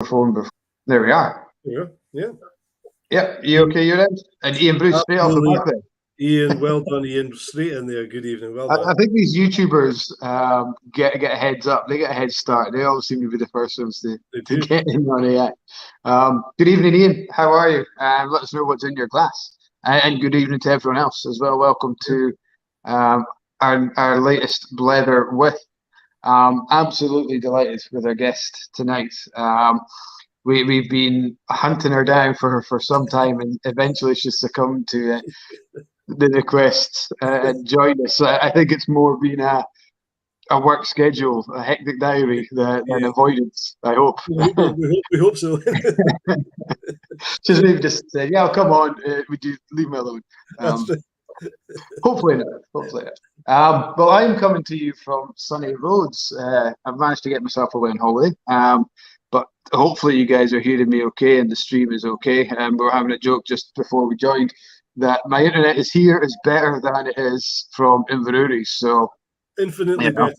phone before. There we are. Yeah. You okay, you're in? And Ian Bruce, straight off the back there. Ian, well done, Ian. Straight in there. Good evening. Well done. I think these YouTubers get a heads up. They get a head start. They always seem to be the first ones to get in on it. Good evening, Ian. How are you? Let us know what's in your glass. And good evening to everyone else as well. Welcome to our latest Blether with. Absolutely delighted with our guest tonight. We've been hunting her down for some time, and eventually she's succumbed to the request and joined us. I think it's more been a work schedule, a hectic diary than avoidance. I hope. We hope so. She's maybe just said, "Yeah, come on. Would you leave me alone?" Hopefully not. Well, I'm coming to you from sunny roads. I've managed to get myself away on holiday. But hopefully you guys are hearing me okay and the stream is okay. We were having a joke just before we joined that my internet is better than it is from Inverurie. So infinitely better.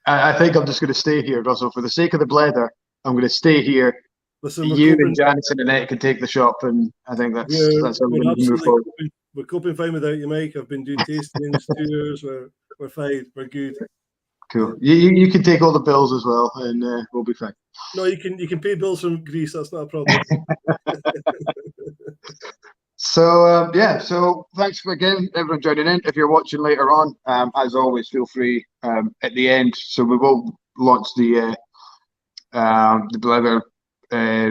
I think I'm just going to stay here, Russell. For the sake of the Blether, I'm going to stay here. Listen, you and Janice and Annette can take the shop, and I think that's how we're going to move forward. We're coping fine without you, Mike. I've been doing tastings, tours. We're fine. We're good. Cool. You can take all the bills as well, and we'll be fine. No, you can pay bills from Greece. That's not a problem. So so thanks for again everyone joining in. If you're watching later on, as always, feel free at the end. So we will launch the Blether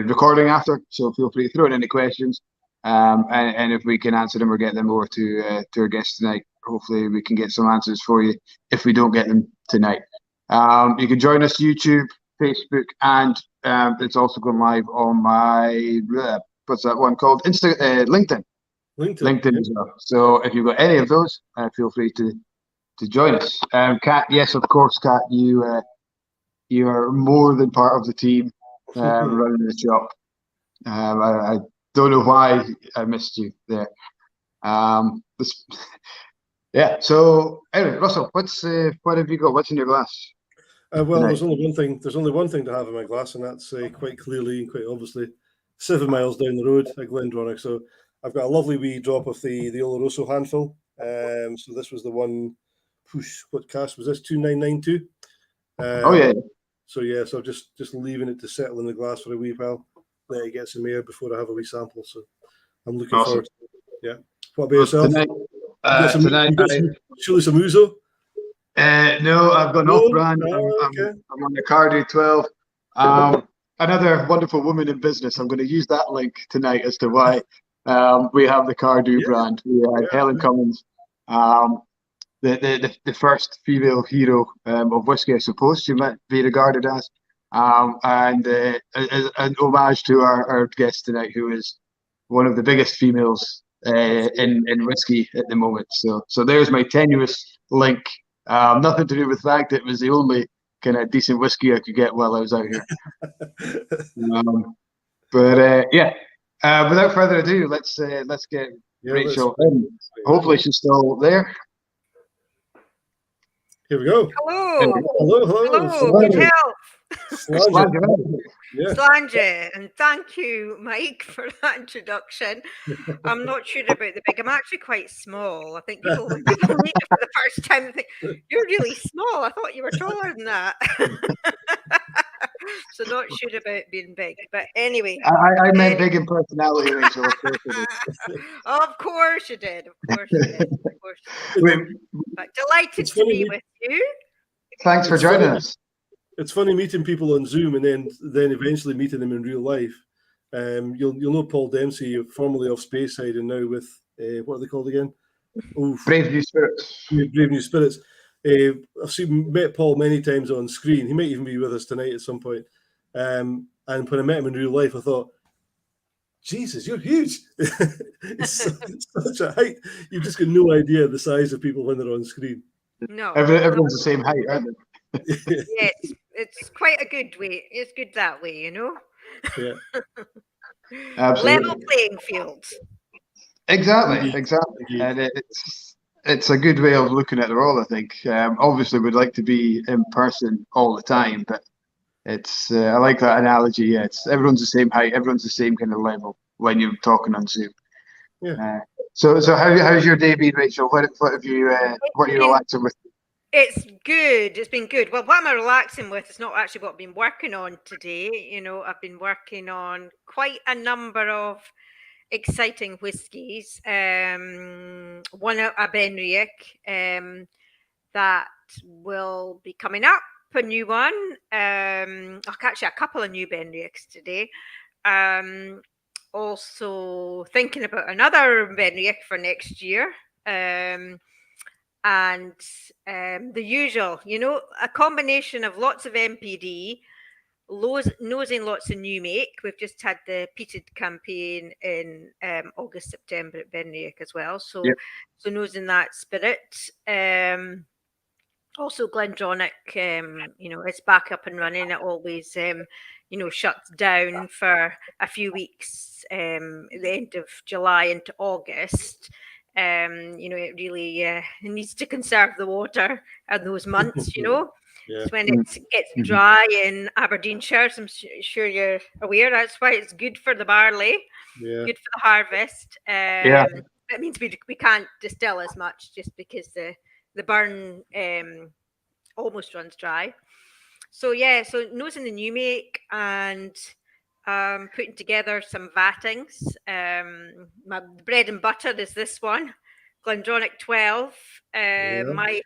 recording after. So feel free to throw in any questions, and if we can answer them or get them over to our guests tonight, hopefully we can get some answers for you. If we don't get them tonight, you can join us YouTube, Facebook, and it's also going live on my what's that one called? LinkedIn. LinkedIn as well. So if you've got any of those, feel free to join us. Kat, yes, of course, Kat, you are more than part of the team running the shop. I don't know why I missed you there. So anyway, Russell, what have you got? What's in your glass? Well, there's only one thing. There's only one thing to have in my glass, and that's quite clearly and quite obviously 7 miles down the road at GlenDronach. So I've got a lovely wee drop of the Oloroso handful. So this was the one. What cask was this? 2992. Oh yeah. So yeah, so I'm just leaving it to settle in the glass for a wee while, let it get some air before I have a wee sample. So I'm looking forward to it. Yeah. What about yourself? Tonight, surely some ouzo? No, I've got an off-brand. I'm on the Cardi 12. Another wonderful woman in business. I'm going to use that link tonight as to why we have the Cardew brand. We had Helen Cummins, the first female hero of whiskey, I suppose she might be regarded as, and an homage to our guest tonight, who is one of the biggest females in whiskey at the moment. So there's my tenuous link. Nothing to do with the fact it was the only kind of decent whiskey I could get while I was out here. Without further ado, let's get Rachel in. Hopefully she's still there. Here we go. Hello. Good health. Slange. And thank you, Mike, for that introduction. I'm not sure about the big. I'm actually quite small. I think people meet me for the first time and think, you're really small. I thought you were taller than that. So not sure about being big. But anyway. I meant big in personality, Rachel. Of course you did. But delighted to be with you. Thanks for joining us. It's funny meeting people on Zoom and then eventually meeting them in real life. You'll know Paul Dempsey, formerly of Speyside, and now with what are they called again? Brave New Spirits. Brave New Spirits. I've met Paul many times on screen. He might even be with us tonight at some point. And when I met him in real life, I thought, Jesus, you're huge. It's such a height. You've just got no idea the size of people when they're on screen. No, everyone's the same height, aren't they? Yes, it's quite a good way. It's good that way, you know. Yeah, absolutely. Level playing field. Exactly. And it's a good way of looking at the role, I think. Obviously, we'd like to be in person all the time, but It's I like that analogy. Yeah, it's everyone's the same height, everyone's the same kind of level when you're talking on Zoom. Yeah. So how's your day been, Rachel? What have you what are you relaxing with? It's good. It's been good. Well, what am I relaxing with is not actually what I've been working on today. You know, I've been working on quite a number of exciting whiskies. One a Benriach that will be coming up. A new one. Actually, a couple of new Benriachs today. Also thinking about another Benriach for next year. And the usual, you know, a combination of lots of MPD, nosing lots of new make. We've just had the peated campaign in August, September at Benriach as well. So, Yep. so nosing that spirit. Also, GlenDronach, you know, it's back up and running. It always, you know, shuts down for a few weeks at the end of July into August. You know, it really it needs to conserve the water in those months, you know. Yeah. It's when it gets dry in Aberdeenshire, so I'm sure you're aware. That's why it's good for the barley, good for the harvest. It means we can't distill as much just because the burn almost runs dry. So yeah, so nosing the new make and putting together some vattings. My bread and butter is this one, GlenDronach 12. My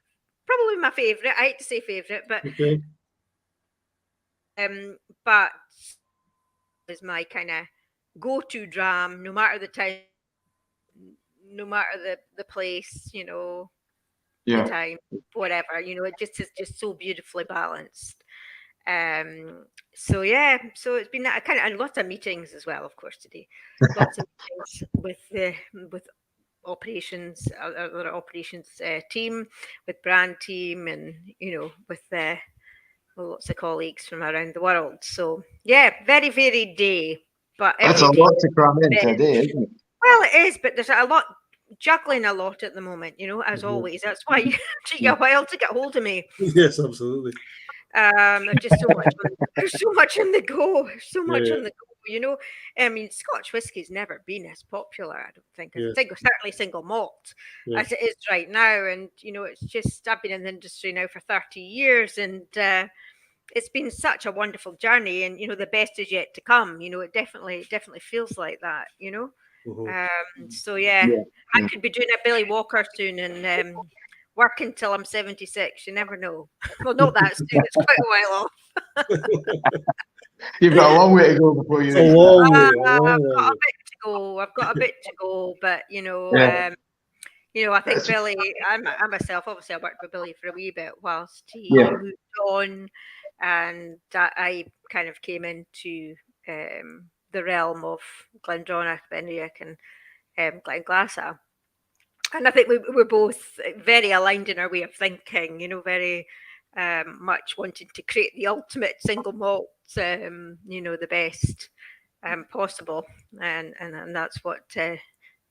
probably my favourite. I hate to say favourite, but but is my kind of go-to dram, no matter the time, no matter the place, you know, the time, whatever. You know, it just is just so beautifully balanced. So yeah, so it's been kind of and lots of meetings as well, of course, today. Lots of meetings with operations, other operations team, with brand team, and you know, with lots of colleagues from around the world. So yeah, very varied day, but That's a lot to cram in today, isn't it? Well, it is, but there's a lot juggling a lot at the moment, you know, as always. That's why you take a while to get hold of me. Yes, absolutely. There's just so much. There's so much on the go. So much on the go. You know, I mean, Scotch whiskey's never been as popular. I don't think. I think certainly single malt as it is right now. And you know, it's just I've been in the industry now for 30 years, and it's been such a wonderful journey. And you know, the best is yet to come. You know, it definitely feels like that. You know. So yeah, I could be doing a Billy Walker soon and work until I'm 76. You never know. Well, not that soon. It's quite a while off. You've got a long way to go before you. I've got a bit to go. I've got a bit to go, but you know, I think Billy. I myself, obviously, I worked with Billy for a wee bit whilst he moved on, and I kind of came into the realm of GlenDronach, Benriach, and Glenglassaugh. And I think we're both very aligned in our way of thinking, you know, very much wanting to create the ultimate single malt, you know, the best possible. And that's what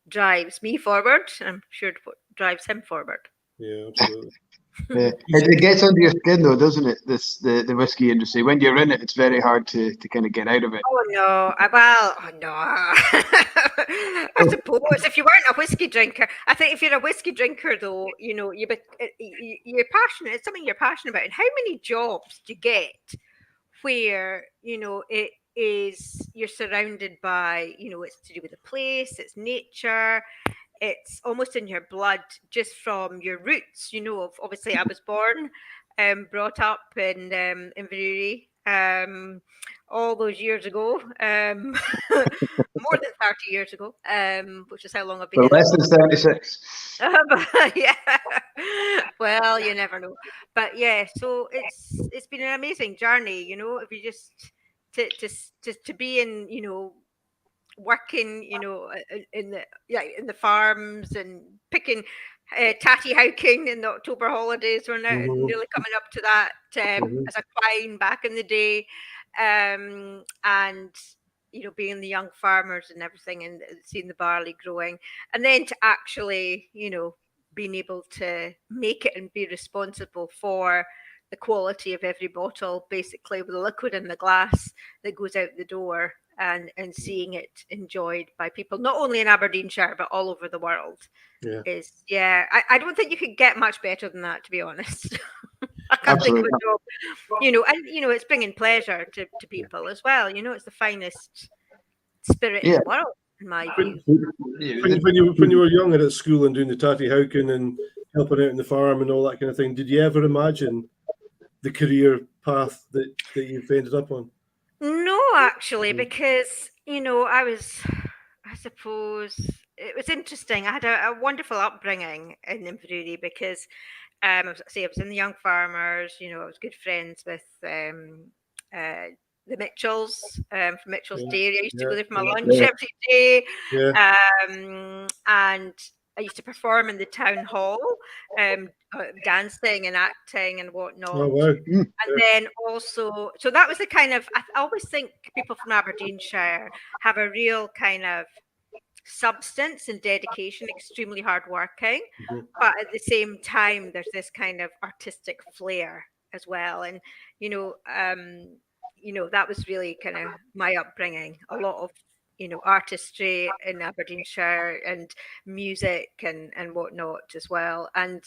drives me forward. I'm sure what drives him forward. Yeah, absolutely. It gets under your skin though, doesn't it? The whiskey industry. When you're in it, it's very hard to kind of get out of it. Oh no! I suppose if you weren't a whiskey drinker, I think if you're a whiskey drinker, though, you know you're passionate. It's something you're passionate about. And how many jobs do you get where you know it is you're surrounded by, you know, it's to do with the place, it's nature, it's almost in your blood just from your roots, you know. Of obviously I was born brought up in Inverurie all those years ago, more than 30 years ago, which is how long I've been in less than 76. yeah, well, you never know. But yeah, so it's been an amazing journey, you know. If you just to be in, you know, working, you know, in the farms and picking tatty hiking in the October holidays. We're now nearly coming up to that as a Quine back in the day, and you know, being the young farmers and everything, and seeing the barley growing, and then to actually, you know, being able to make it and be responsible for the quality of every bottle, basically with the liquid in the glass that goes out the door, and seeing it enjoyed by people not only in Aberdeenshire but all over the world. I don't think you could get much better than that, to be honest. I can't think of a job, and it's bringing pleasure to people as well. It's the finest spirit in the world, in my view. When you were young and at school and doing the tatty houking and helping out in the farm and all that kind of thing, did you ever imagine the career path that you've ended up on? No, actually, because I suppose it was interesting. I had a wonderful upbringing in Inverurie because I was in the Young Farmers. I was good friends with the Mitchells from Mitchell's Dairy. I used to go there for my lunch every day. And I used to perform in the town hall, dancing and acting and whatnot. Oh, wow. And then also, so that was the kind of, I always think people from Aberdeenshire have a real kind of substance and dedication, extremely hardworking, but at the same time, there's this kind of artistic flair as well. And, that was really kind of my upbringing, a lot of, artistry in Aberdeenshire and music and whatnot as well. And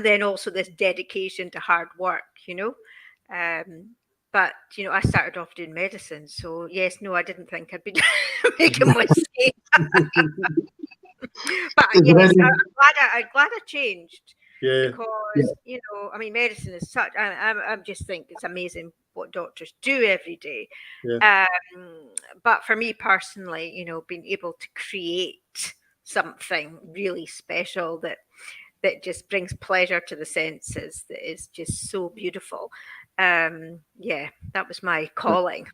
then also this dedication to hard work, but, I started off doing medicine. So yes, no, I didn't think I'd be making whiskey. But yes, I'm glad I changed. Yeah. Because, medicine is such, I just think it's amazing what doctors do every day. Yeah. But for me personally, being able to create something really special that just brings pleasure to the senses, that is just so beautiful. That was my calling.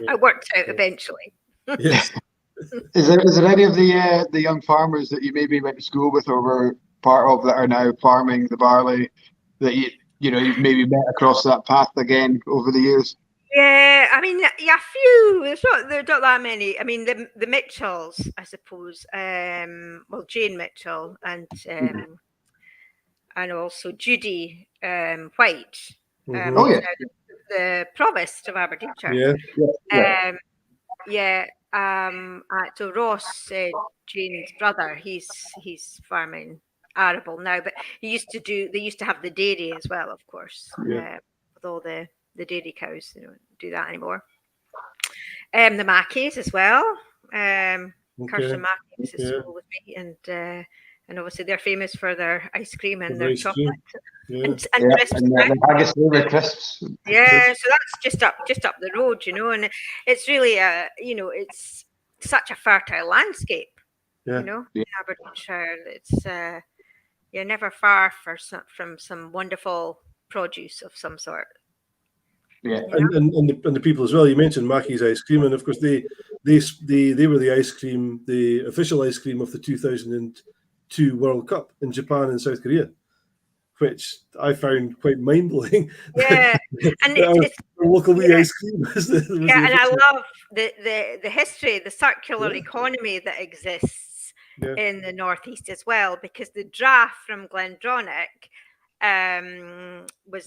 I worked out eventually. Yes. Is there any of the young farmers that you maybe went to school with or were part of that are now farming the barley that you've maybe met across that path again over the years? Yeah, a few. There's not that many. The Mitchells, I suppose. Jane Mitchell and also Judy White. The provost of Aberdeenshire. So Ross, Jane's brother, he's farming arable now, but they used to have the dairy as well, of course, with all the dairy cows. They don't do that anymore. The Makis as well. Kirsten Makis at school with me, and obviously they're famous for their ice cream and their chocolate and crisps. And haggis flavour crisps. Yeah, so that's just up the road, and it's really it's such a fertile landscape, in Aberdeenshire. It's you're never far from some wonderful produce of some sort. Yeah, and the people as well. You mentioned Makis Ice Cream, and of course they were the ice cream, the official ice cream of the 2002 World Cup in Japan and South Korea, which I found quite mind blowing. Yeah, and it's local ice cream. And I love the history, the circular economy that exists in the northeast as well, because the draft from GlenDronach was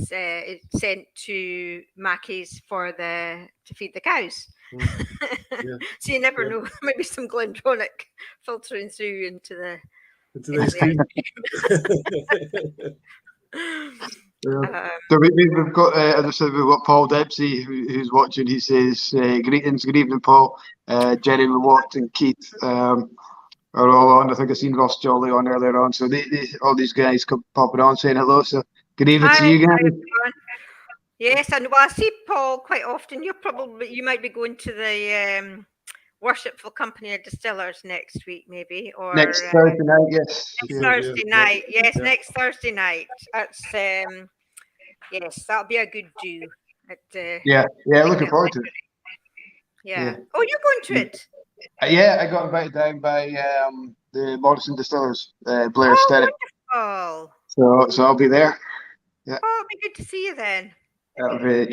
sent to Makis to feed the cows. So you never know, maybe some GlenDronach filtering through into the ice cream. So we've got, as I said, we've got Paul Dempsey who's watching. He says, "Greetings, good evening, Paul. Jerry Watt and Keith are all on. I think I've seen Ross Jolly on earlier on. So all these guys come popping on saying hello. So good evening to you guys." Yes, and I see Paul quite often. You might be going to the Worshipful Company of Distillers next week, maybe, or next Thursday night. Yes, Thursday night. Yes, next Thursday night. That's yes, that'll be a good do. Looking forward to it. Yeah. Oh, you're going to it? I got invited down by the Morrison Distillers, Blair Aesthetic. Wonderful. So I'll be there. Yeah. Oh, it'll be good to see you then. Really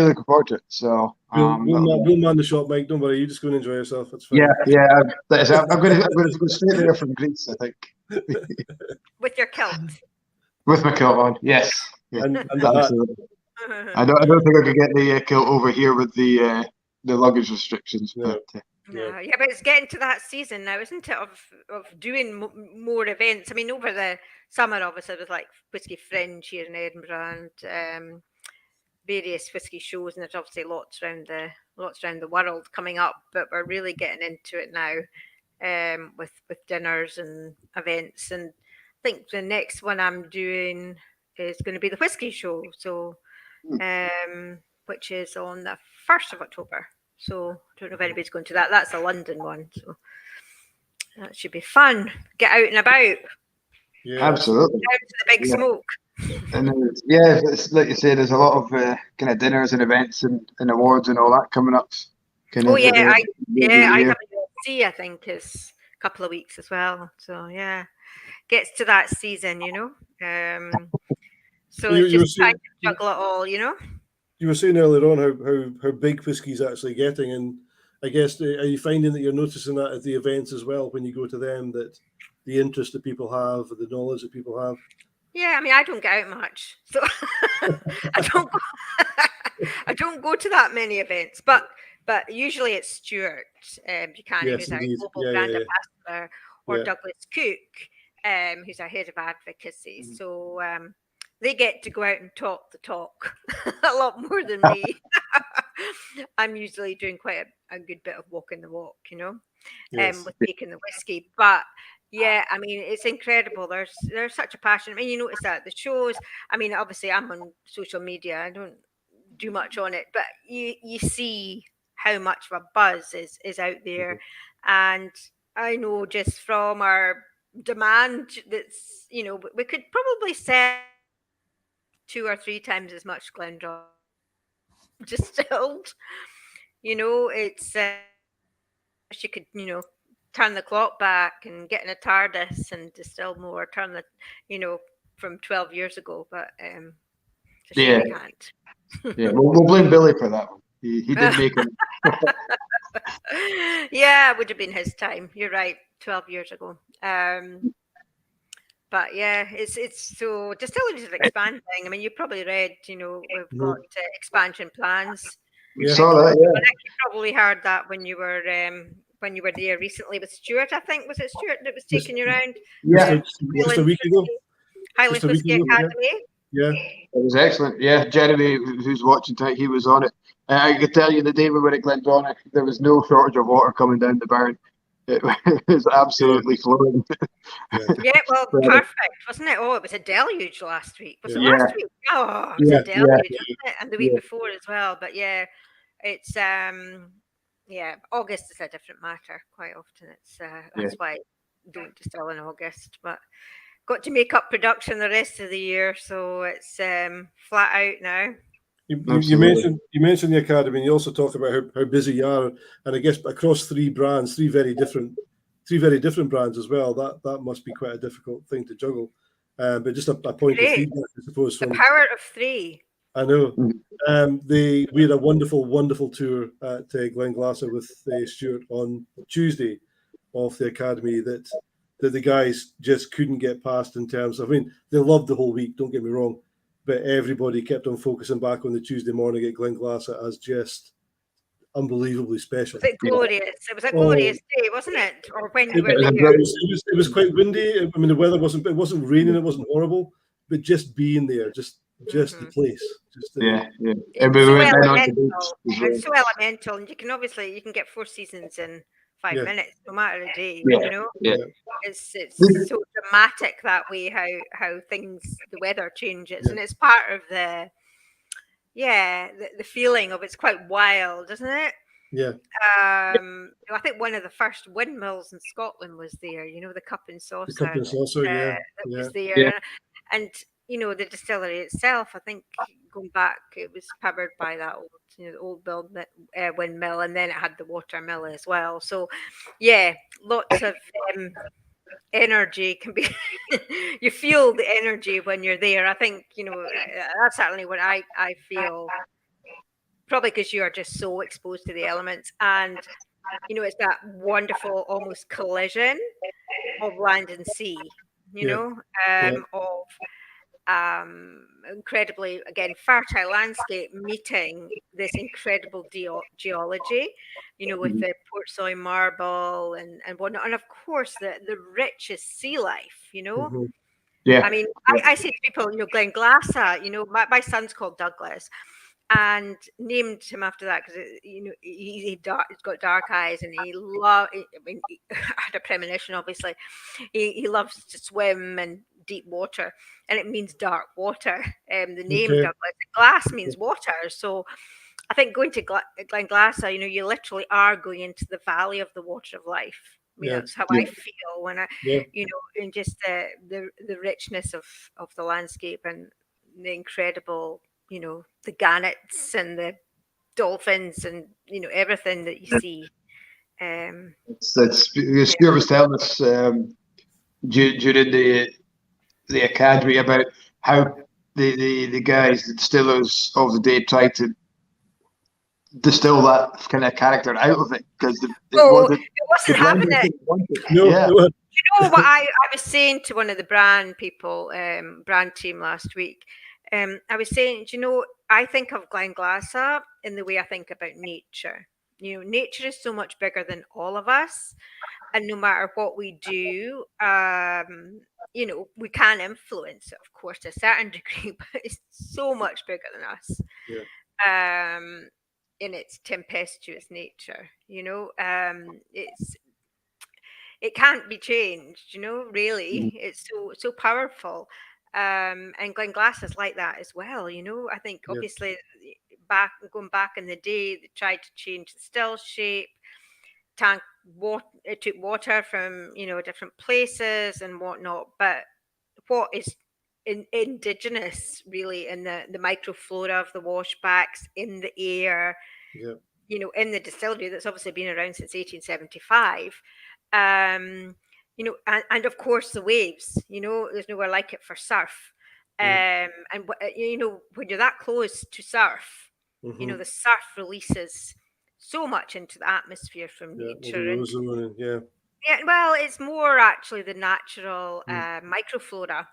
looking forward to it. So we'll man the shop, Mike. Don't worry, you just go and enjoy yourself. It's fine. I'm going to go straight there from Greece, I think. With your kilt. With my kilt on, yes. Yeah. And I don't think I could get the kilt over here with the luggage restrictions. No. But Yeah, but it's getting to that season now, isn't it? Of doing more events. I mean, over the summer, obviously, there was like Whisky Fringe here in Edinburgh and various whisky shows, and there's obviously lots around the world coming up. But we're really getting into it now, with dinners and events. And I think the next one I'm doing is going to be the whisky show. So, which is on the 1st of October. So I don't know if anybody's going to that. That's a London one. So that should be fun. Get out and about. Yeah, absolutely. Out to the big smoke. And it's like you say, there's a lot of kind of dinners and events and awards and all that coming up. I have a UFC, I think, is a couple of weeks as well. So yeah, gets to that season, so it's just trying to juggle it all, You were saying earlier on how big whisky's actually getting, and I guess are you finding that you're noticing that at the events as well when you go to them, that the interest that people have, the knowledge that people have? Yeah, I mean, I don't get out much, so I don't go to that many events, but usually it's Stuart Buchanan, who's our global brand ambassador, or Douglas Cook, who's our head of advocacy. So they get to go out and talk the talk a lot more than me. I'm usually doing quite a good bit of walking the walk, with making the whiskey. But yeah, I mean, it's incredible. There's such a passion. I mean, you notice that the shows. I mean, obviously, I'm on social media. I don't do much on it, but you see how much of a buzz is out there, and I know just from our demand that's we could probably sell 2 or 3 times as much GlenDronach distilled. It's you could turn the clock back and get in a TARDIS and distill more, turn the from 12 years ago, but just really can't. Yeah, we'll blame Billy for that one. He did make it. Yeah, it would have been his time. You're right, 12 years ago. But yeah, it's so distilleries are expanding. I mean, you probably read, we've got expansion plans. We saw that, yeah. You probably heard that when you were there recently with Stuart. I think was it Stuart that was taking you around? Yeah, just a week ago. Highland Whisky Academy. Yeah, it was excellent. Yeah, Jeremy, who's watching tonight, he was on it. I could tell you the day we were at GlenDronach, there was no shortage of water coming down the barn. It was absolutely flowing. Yeah, well, perfect, wasn't it? Oh, it was a deluge last week. Was it last week? Oh, it was a deluge, wasn't it? And the week before as well. But yeah, it's August is a different matter. Quite often, it's that's why I don't distill in August. But got to make up production the rest of the year, so it's flat out now. You mentioned the academy, and you also talk about how busy you are, and I guess across 3 brands, 3 very different brands as well. That must be quite a difficult thing to juggle. But just a point of feedback, I suppose. The power of 3. I know. We had a wonderful tour at Glenglassaugh with Stuart on Tuesday of the academy that the guys just couldn't get past in terms of, I mean, they loved the whole week, don't get me wrong, but everybody kept on focusing back on the Tuesday morning at Glenglassaugh as just unbelievably special. Was it glorious? It was a glorious day, wasn't it? Or when you were there? It was quite windy. I mean, the weather wasn't raining, it wasn't horrible, but just being there, just the place. It's so elemental, and you can get 4 seasons in 5 minutes, no matter the day. It's so dramatic that way how the weather changes, and it's part of the feeling of it's quite wild, isn't it? Yeah. I think one of the first windmills in Scotland was there. The cup and saucer. The cup and saucer, that was there, and the distillery itself. I think going back, it was powered by that old windmill, and then it had the water mill as well. So, lots of energy can be. You feel the energy when you're there. I think that's certainly what I feel. Probably because you are just so exposed to the elements, and it's that wonderful almost collision of land and sea. Of incredibly, again, fertile landscape meeting this incredible geology, with the Portsoy marble and whatnot, and of course the richest sea life. Yeah. I mean, I say to people, Glenglassaugh, my son's called Douglas, and named him after that because he's got dark eyes, and he had a premonition, obviously. He loves to swim and deep water, and it means dark water. The name Okay. Douglas, glass means water, so I think going to Glenglassaugh, you literally are going into the valley of the water of life. I mean, that's how I feel when I, and just the richness of the landscape and the incredible, the gannets and the dolphins and everything that you see. Stuart was telling us during the academy about how the guys, the distillers of the day, tried to distill that kind of character out of it because it wasn't having it. No, yeah. You know what I was saying to one of the brand people, brand team last week. I was saying, I think of Glenglassaugh in the way I think about nature. Nature is so much bigger than all of us, and no matter what we do, we can influence it, of course, to a certain degree, but it's so much bigger than us. In its tempestuous nature, it can't be changed, really. It's so powerful. And Glenglassaugh is like that as well, I think obviously going back in the day, they tried to change the still shape, it took water from, different places and whatnot, but what is indigenous really in the microflora of the washbacks, in the air, in the distillery that's obviously been around since 1875, and of course the waves, there's nowhere like it for surf. And when you're that close to surf, the surf releases so much into the atmosphere from nature. Well, it's more actually the natural microflora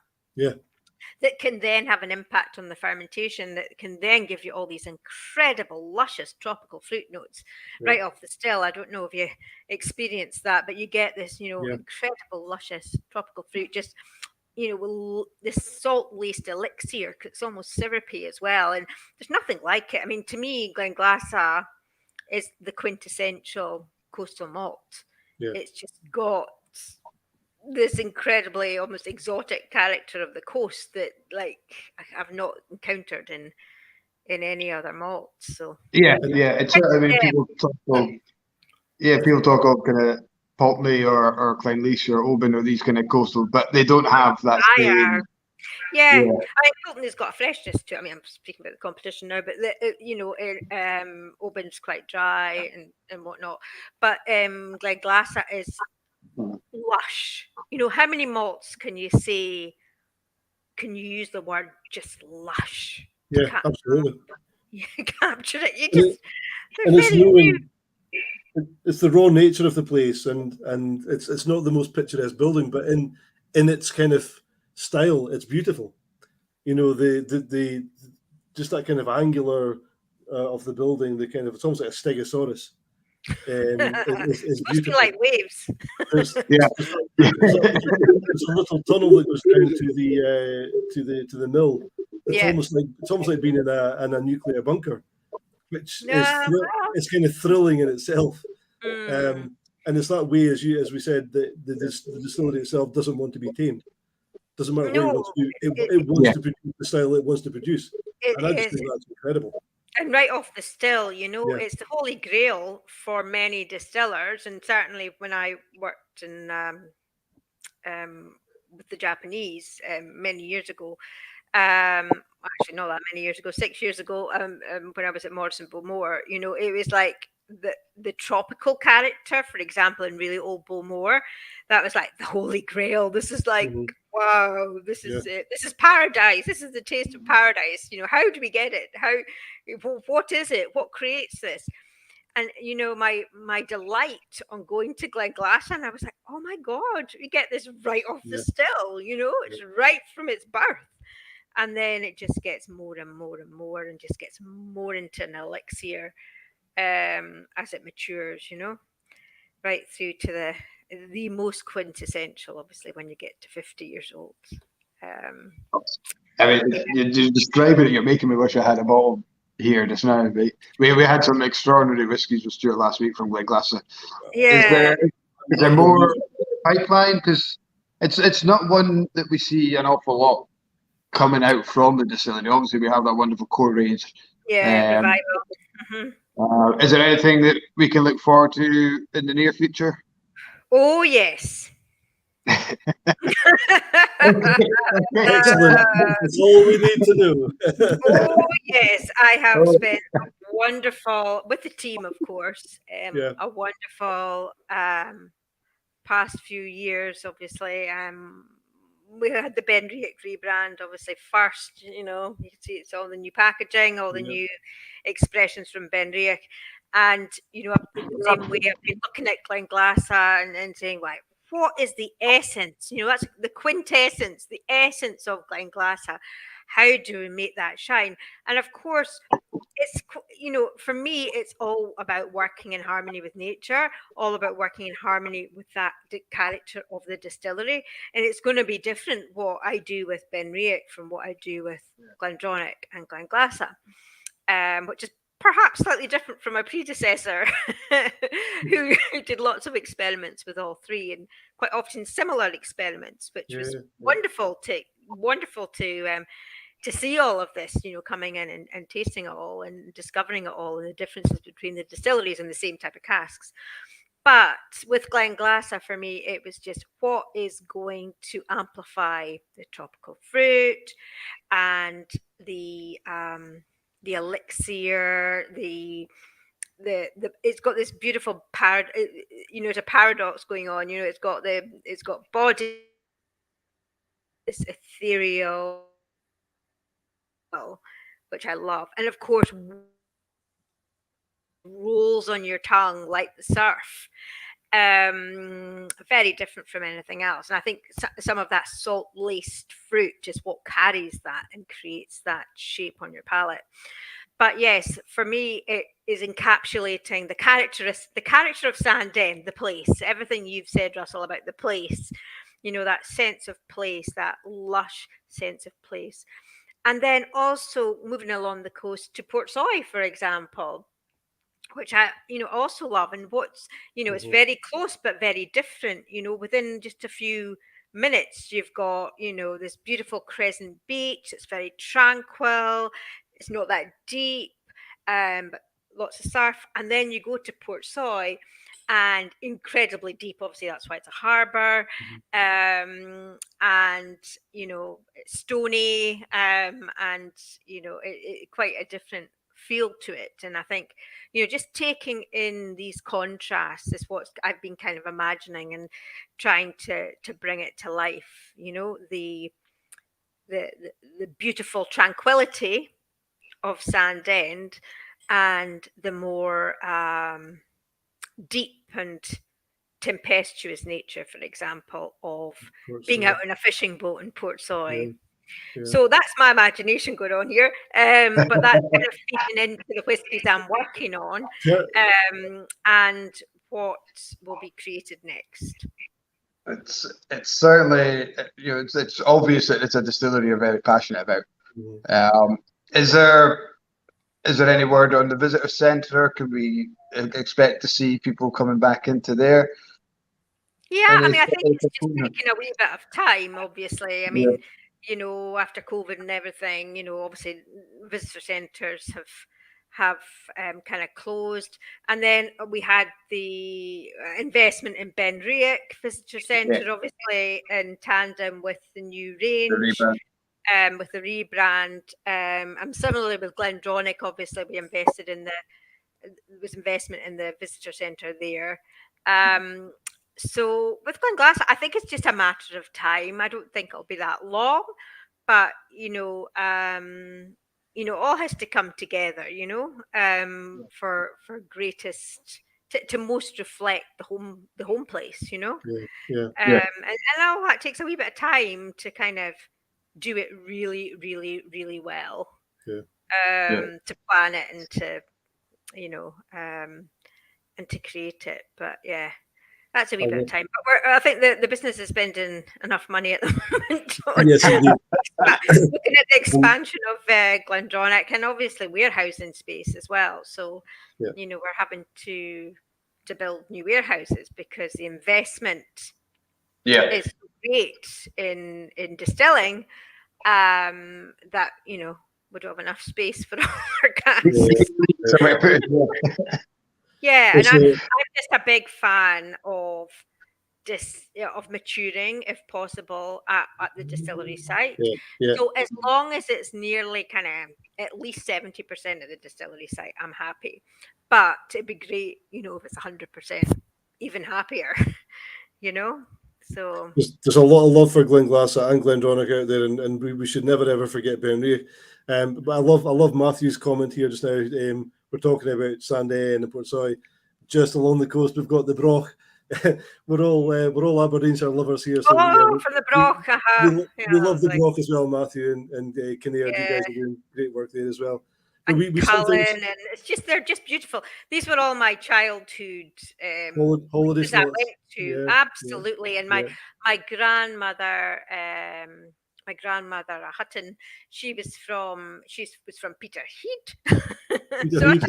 that can then have an impact on the fermentation, that can then give you all these incredible, luscious tropical fruit notes right off the still. I don't know if you experienced that, but you get this, incredible, luscious tropical fruit, just, this salt-laced elixir. It's almost syrupy as well, and there's nothing like it. I mean, to me, Glenglassaugh is the quintessential coastal malt. It's just got this incredibly almost exotic character of the coast that, like, I've not encountered in any other malt. So it's I mean, people talk of kind of Pulteney or Glenglassaugh or Oban or these kind of coastal, but they don't have that same. I mean, Pulteney's got a freshness to it. I mean, I'm speaking about the competition now, but Oban's quite dry and whatnot. But Glenglassaugh is lush. How many malts can you say? Can you use the word just lush? Yeah, absolutely. You capture it. You just it's the raw nature of the place, and it's not the most picturesque building, but in its kind of style, it's beautiful. The just that kind of angular of the building, the kind of, it's almost like a stegosaurus. It's beautiful. Like waves. There's a little tunnel that goes down to the mill. It's almost like being in a nuclear bunker, which it's kind of thrilling in itself. And it's that way, as we said, the distillery itself doesn't want to be tamed. Doesn't matter what it wants to do. It wants to produce the style it wants to produce. And I just think that's incredible. And right off the still, it's the holy grail for many distillers. And certainly when I worked in with the Japanese many years ago, actually not that many years ago, 6 years ago, when I was at Morrison Bowmore, it was like the tropical character, for example, in really old Bowmore, that was like the holy grail. This is like, wow, this is it. This is paradise. This is the taste of paradise. How do we get it? What is it? What creates this? And my delight on going to Glenglassaugh, and I was like, oh my God, we get this right off the still. It's right from its birth. and then it just gets more and more and more, and just gets more into an elixir as it matures, right through to the most quintessential, obviously, when you get to 50 years old. I mean, you're describing it, you're making me wish I had a bottle here just now. We had some extraordinary whiskies with Stuart last week from Glenglassaugh. Yeah. Is there more pipeline? Because it's not one that we see an awful lot coming out from the distillery. Obviously, we have that wonderful core range. Yeah, revival. Is there anything that we can look forward to in the near future? Oh, yes. Excellent. That's all we need to do. Oh, yes. I have spent a wonderful, with the team, of course, a wonderful past few years, obviously. We had the Benriach rebrand, obviously, first, you can see it's all the new packaging, all the new expressions from Benriach. And, the same way I've been looking at Glenglassaugh and saying, like, what is the essence? That's the quintessence, the essence of Glenglassaugh. How do we make that shine? And of course, it's, for me, it's all about working in harmony with nature, all about working in harmony with that character of the distillery. And it's going to be different what I do with Benriach from what I do with GlenDronach and Glenglassaugh, which is perhaps slightly different from my predecessor, who did lots of experiments with all three, and quite often similar experiments, which was wonderful to see all of this, coming in and tasting it all and discovering it all, and the differences between the distilleries and the same type of casks. But with Glenglassaugh, for me, it was just what is going to amplify the tropical fruit and the elixir, it's got this beautiful it's a paradox going on. It's got body, this ethereal, which I love, and of course rolls on your tongue like the surf. Very different from anything else, and I think some of that salt laced fruit is what carries that and creates that shape on your palate. But yes, for me, it is encapsulating the character of Sandend, the place, everything you've said, Russell, about the place, that sense of place, that lush sense of place. And then also moving along the coast to Portsoy, for example, which I, also love. And what's, it's very close, but very different, within just a few minutes, you've got, this beautiful Crescent Beach. It's very tranquil. It's not that deep, but lots of surf. And then you go to Portsoy, and incredibly deep. Obviously, that's why it's a harbour, and stony, and quite a different feel to it. And I think just taking in these contrasts is what I've been kind of imagining and trying to bring it to life. The beautiful tranquility of Sandend and the more deep and tempestuous nature, for example, of being out in a fishing boat in Portsoy. So that's my imagination going on here, but that's kind of feeding into the whiskies I'm working on, and what will be created next. It's certainly, it's obvious that it's a distillery you're very passionate about. Is there any word on the visitor centre? Can we expect to see people coming back into there? Yeah, I think it's just taking a wee bit of time, obviously. I mean, after COVID and everything, obviously visitor centres have kind of closed. And then we had the investment in Benriach Visitor Centre, obviously, in tandem with the new range. With the rebrand, and similarly with GlenDronach, obviously we invested in was investment in the visitor centre there. So with Glenglassaugh, I think it's just a matter of time. I don't think it'll be that long, but all has to come together. For greatest to most reflect the home place. And all that takes a wee bit of time to kind of do it really, really, really well. Yeah. To plan it and to, you know, and to create it. But yeah, that's a wee bit of time. But I think the business is spending enough money at the moment on Yes, indeed. looking at the expansion of GlenDronach, and obviously warehousing space as well. So, you know, we're having to build new warehouses because the investment is great in distilling, that, you know, we don't have enough space for all our casks. Yeah, and I'm just a big fan of of maturing, if possible, at the distillery site. So as long as it's nearly kind of at least 70% of the distillery site, I'm happy. But it'd be great, you know, if it's 100%, even happier. You know. So there's a lot of love for Glenglassaugh and GlenDronach out there, and we should never ever forget Benriach. But I love Matthew's comment here just now. We're talking about Sandé and the Portsoy. Just along the coast, we've got the Broch. we're all Aberdeenshire lovers here. So from the Broch, we love the Broch as well, Matthew and Kinnaird. You guys are doing great work there as well. And Cullen, and they're just beautiful. These were all my childhood holidays that I went to, absolutely. And my grandmother, Hutton, she was from Peterhead. Peterhead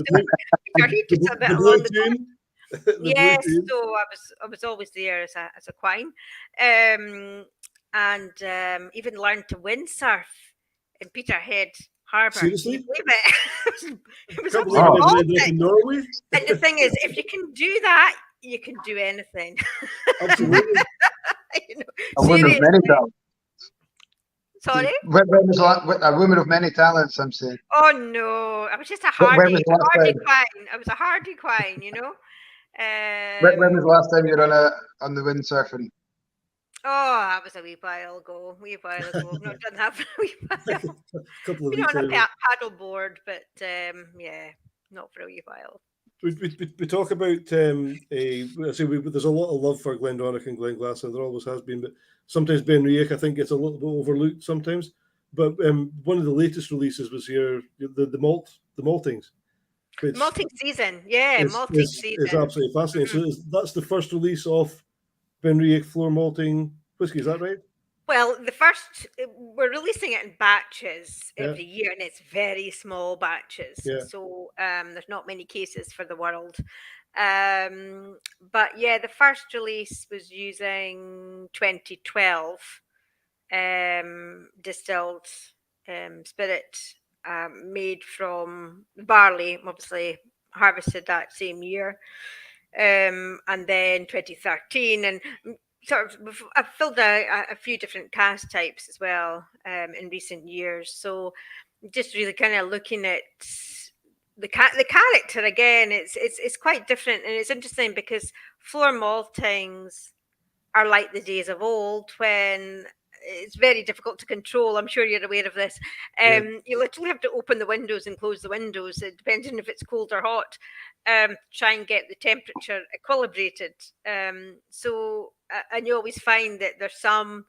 is a bit along the coast. Yes, so I was always there as a Quine, and even learned to windsurf in Peterhead Harbour. Seriously? It was absolutely in Norway. And the thing is, if you can do that, you can do anything. Absolutely. You know, a woman of many talents. Sorry? A woman of many talents, I'm saying. Oh no, I was just a hardy Quine. I was a hardy Quine, you know. When was the last time you were on the windsurfing? Oh, that was a wee while ago. I've not done that for a wee while. Couple of weeks on a paddle board, but yeah, not for a wee while. We talk about there's a lot of love for GlenDronach and Glenglassaugh. There always has been, but sometimes Benriach I think gets a little bit overlooked sometimes. But one of the latest releases was here the Maltings. Malting season, malting season. It's absolutely fascinating. Mm-hmm. So that's the first release of Benriach floor malting whiskey. Is that right? Well, we're releasing it in batches every year, and it's very small batches. So there's not many cases for the world. But yeah, the first release was using 2012 distilled spirit made from barley, obviously harvested that same year. And then 2013, and sort of I've filled a few different cask types as well in recent years. So just really kind of looking at the character again. It's quite different, and it's interesting because floor maltings are like the days of old when it's very difficult to control. I'm sure you're aware of this. You literally have to open the windows and close the windows, depending if it's cold or hot. Try and get the temperature equilibrated. So and you always find that there's some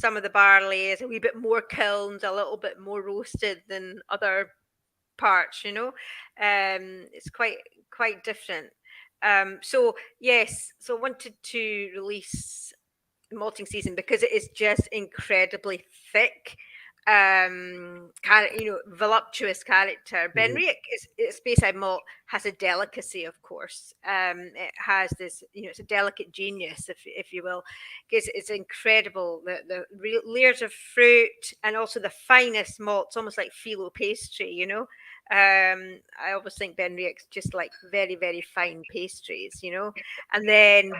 of the barley is a wee bit more kilned, a little bit more roasted than other parts. You know, it's quite different. So yes, so I wanted to release malting season because it is just incredibly thick, voluptuous character. Benriach is Speyside malt has a delicacy, of course. It has this, it's a delicate genius, if you will, because it's incredible. The layers of fruit and also the finest malts, almost like phyllo pastry. I always think Benriach's just like very, very fine pastries, and then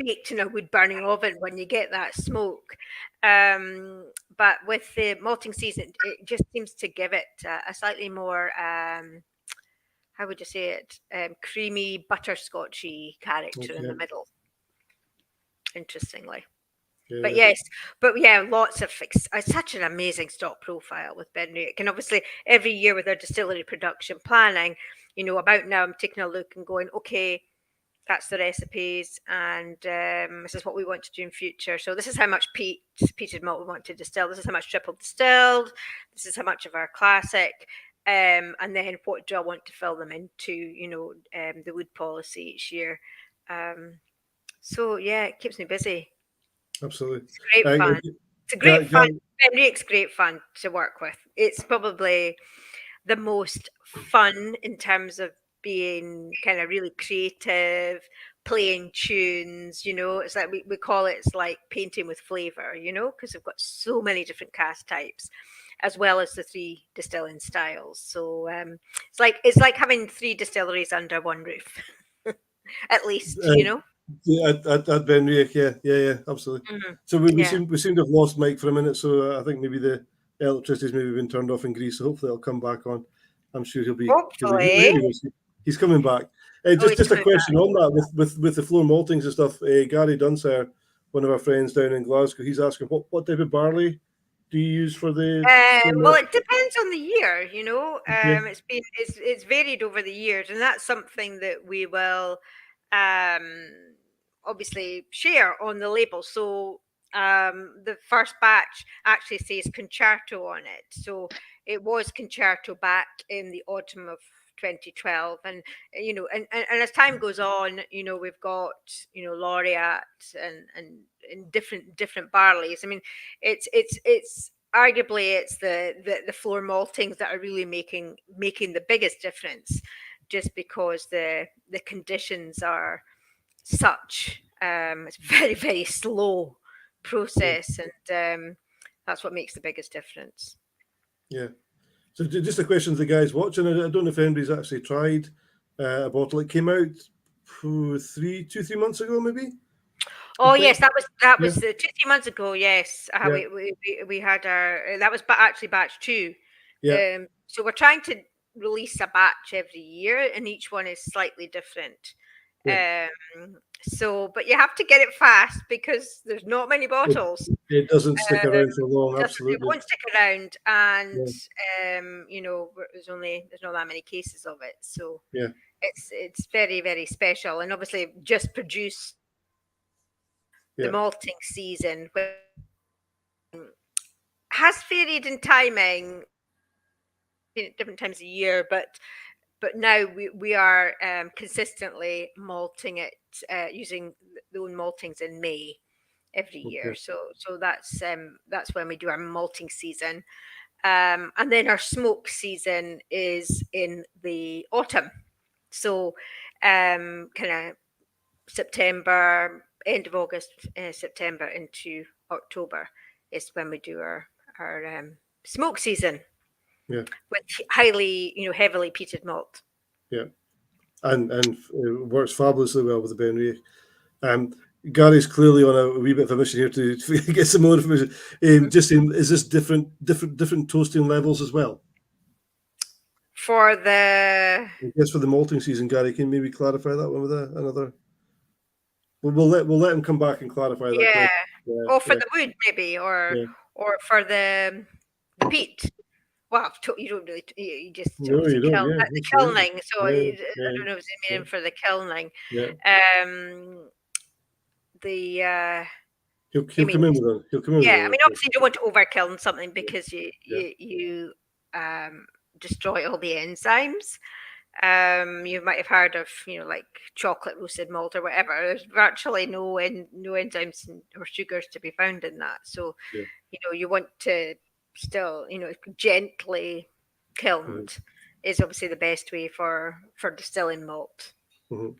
baked in a wood burning oven when you get that smoke. But with the malting season, it just seems to give it a slightly more, how would you say it, creamy butterscotchy character in the middle. Interestingly. Yeah. But lots of such an amazing stock profile with Benriach. And obviously every year with our distillery production planning, about now I'm taking a look and going, okay, that's the recipes, and this is what we want to do in future. So this is how much peated malt we want to distill. This is how much triple distilled. This is how much of our classic. And then what do I want to fill them into, the wood policy each year. So yeah, it keeps me busy. Absolutely. It's great fun. It's a great fun. Benriach's great fun to work with. It's probably the most fun in terms of being kind of really creative, playing tunes, it's like we call it, it's like painting with flavour, because we've got so many different cask types, as well as the 3 distilling styles. So it's like having 3 distilleries under one roof, at least, Yeah, at Benriach, yeah, absolutely. Mm-hmm. So we seem to have lost Mike for a minute. So I think maybe the electricity's maybe been turned off in Greece. So hopefully it'll come back on. I'm sure he'll be. Hopefully, he's coming back. Just a question on that with the floor maltings and stuff. Gary Dunsire, one of our friends down in Glasgow, he's asking what type of barley do you use for the? Well, it depends on the year. It's varied over the years, and that's something that we will obviously share on the label. So the first batch actually says Concerto on it. So it was Concerto back in the autumn of 2012, and and as time goes on, we've got Laureate and different barleys. I mean, it's arguably it's the floor maltings that are really making the biggest difference, just because the conditions are such. It's very, very slow process, and that's what makes the biggest difference. Yeah. So just a question to the guys watching. I don't know if anybody's actually tried a bottle. It came out 3 months ago, maybe. Oh yes, that was 2-3 months ago. Yes, we had that was actually batch 2. Yeah. So we're trying to release a batch every year, and each one is slightly different. Yeah. But you have to get it fast because there's not many bottles. It doesn't stick around for long. Absolutely, it won't stick around, and there's not that many cases of it. So it's very, very special, and obviously just produced the malting season, which has varied in timing, different times of year, but now we are consistently malting it using the own maltings in May every year. So that's when we do our malting season, and then our smoke season is in the autumn. So kind of September, end of August, September into October is when we do our smoke season. Yeah. With highly, heavily peated malt. Yeah. And it works fabulously well with the Benriach. Gary's clearly on a wee bit of a mission here to get some more information. Is this different toasting levels as well? For the for the malting season, Gary, can you maybe clarify that one with another? We'll let him come back and clarify that. Yeah. Or for the wood, maybe, or for the peat. Well, you don't really. You just the kilning. So I don't know if it's meaning for the kilning. Yeah. He'll come in with it. He'll come in. Yeah, I mean, obviously, you don't want to overkill something because you destroy all the enzymes. You might have heard of like chocolate roasted malt or whatever. There's virtually no enzymes or sugars to be found in that. So you want to still gently kilned is obviously the best way for distilling malt. Mm-hmm.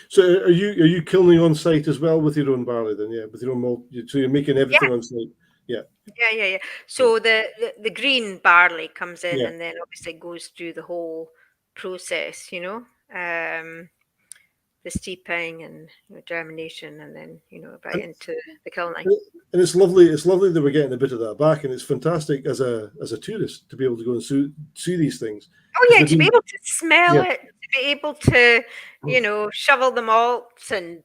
So are you kilning on site as well with your own barley then? Yeah, with your own malt. So you're making everything on site. Yeah. So the green barley comes in and then obviously goes through the whole process, the steeping and germination, and then right into the kilning. And it's lovely that we're getting a bit of that back, and it's fantastic as a tourist to be able to go and see these things. Oh yeah, to be able to smell it, to be able to shovel the malts and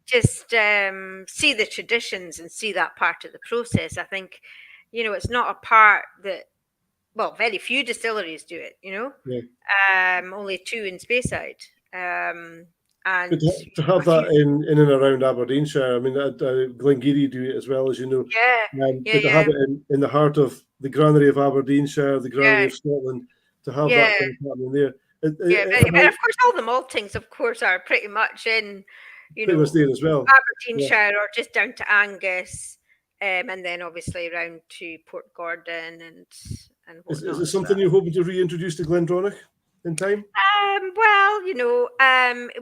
just see the traditions and see that part of the process. I think it's not a part that very few distilleries do it. Only 2 in Speyside. And to have that in and around Aberdeenshire, I mean, Glengarioch do it as well, as you know. But to have it in the heart of the granary of Aberdeenshire, the granary of Scotland, to have that kind of happening there. And of course, all the maltings, of course, are pretty much in, there as well. Aberdeenshire or just down to Angus, and then obviously around to Port Gordon and whatnot. Is it something you're hoping to reintroduce to GlenDronach in time? Well,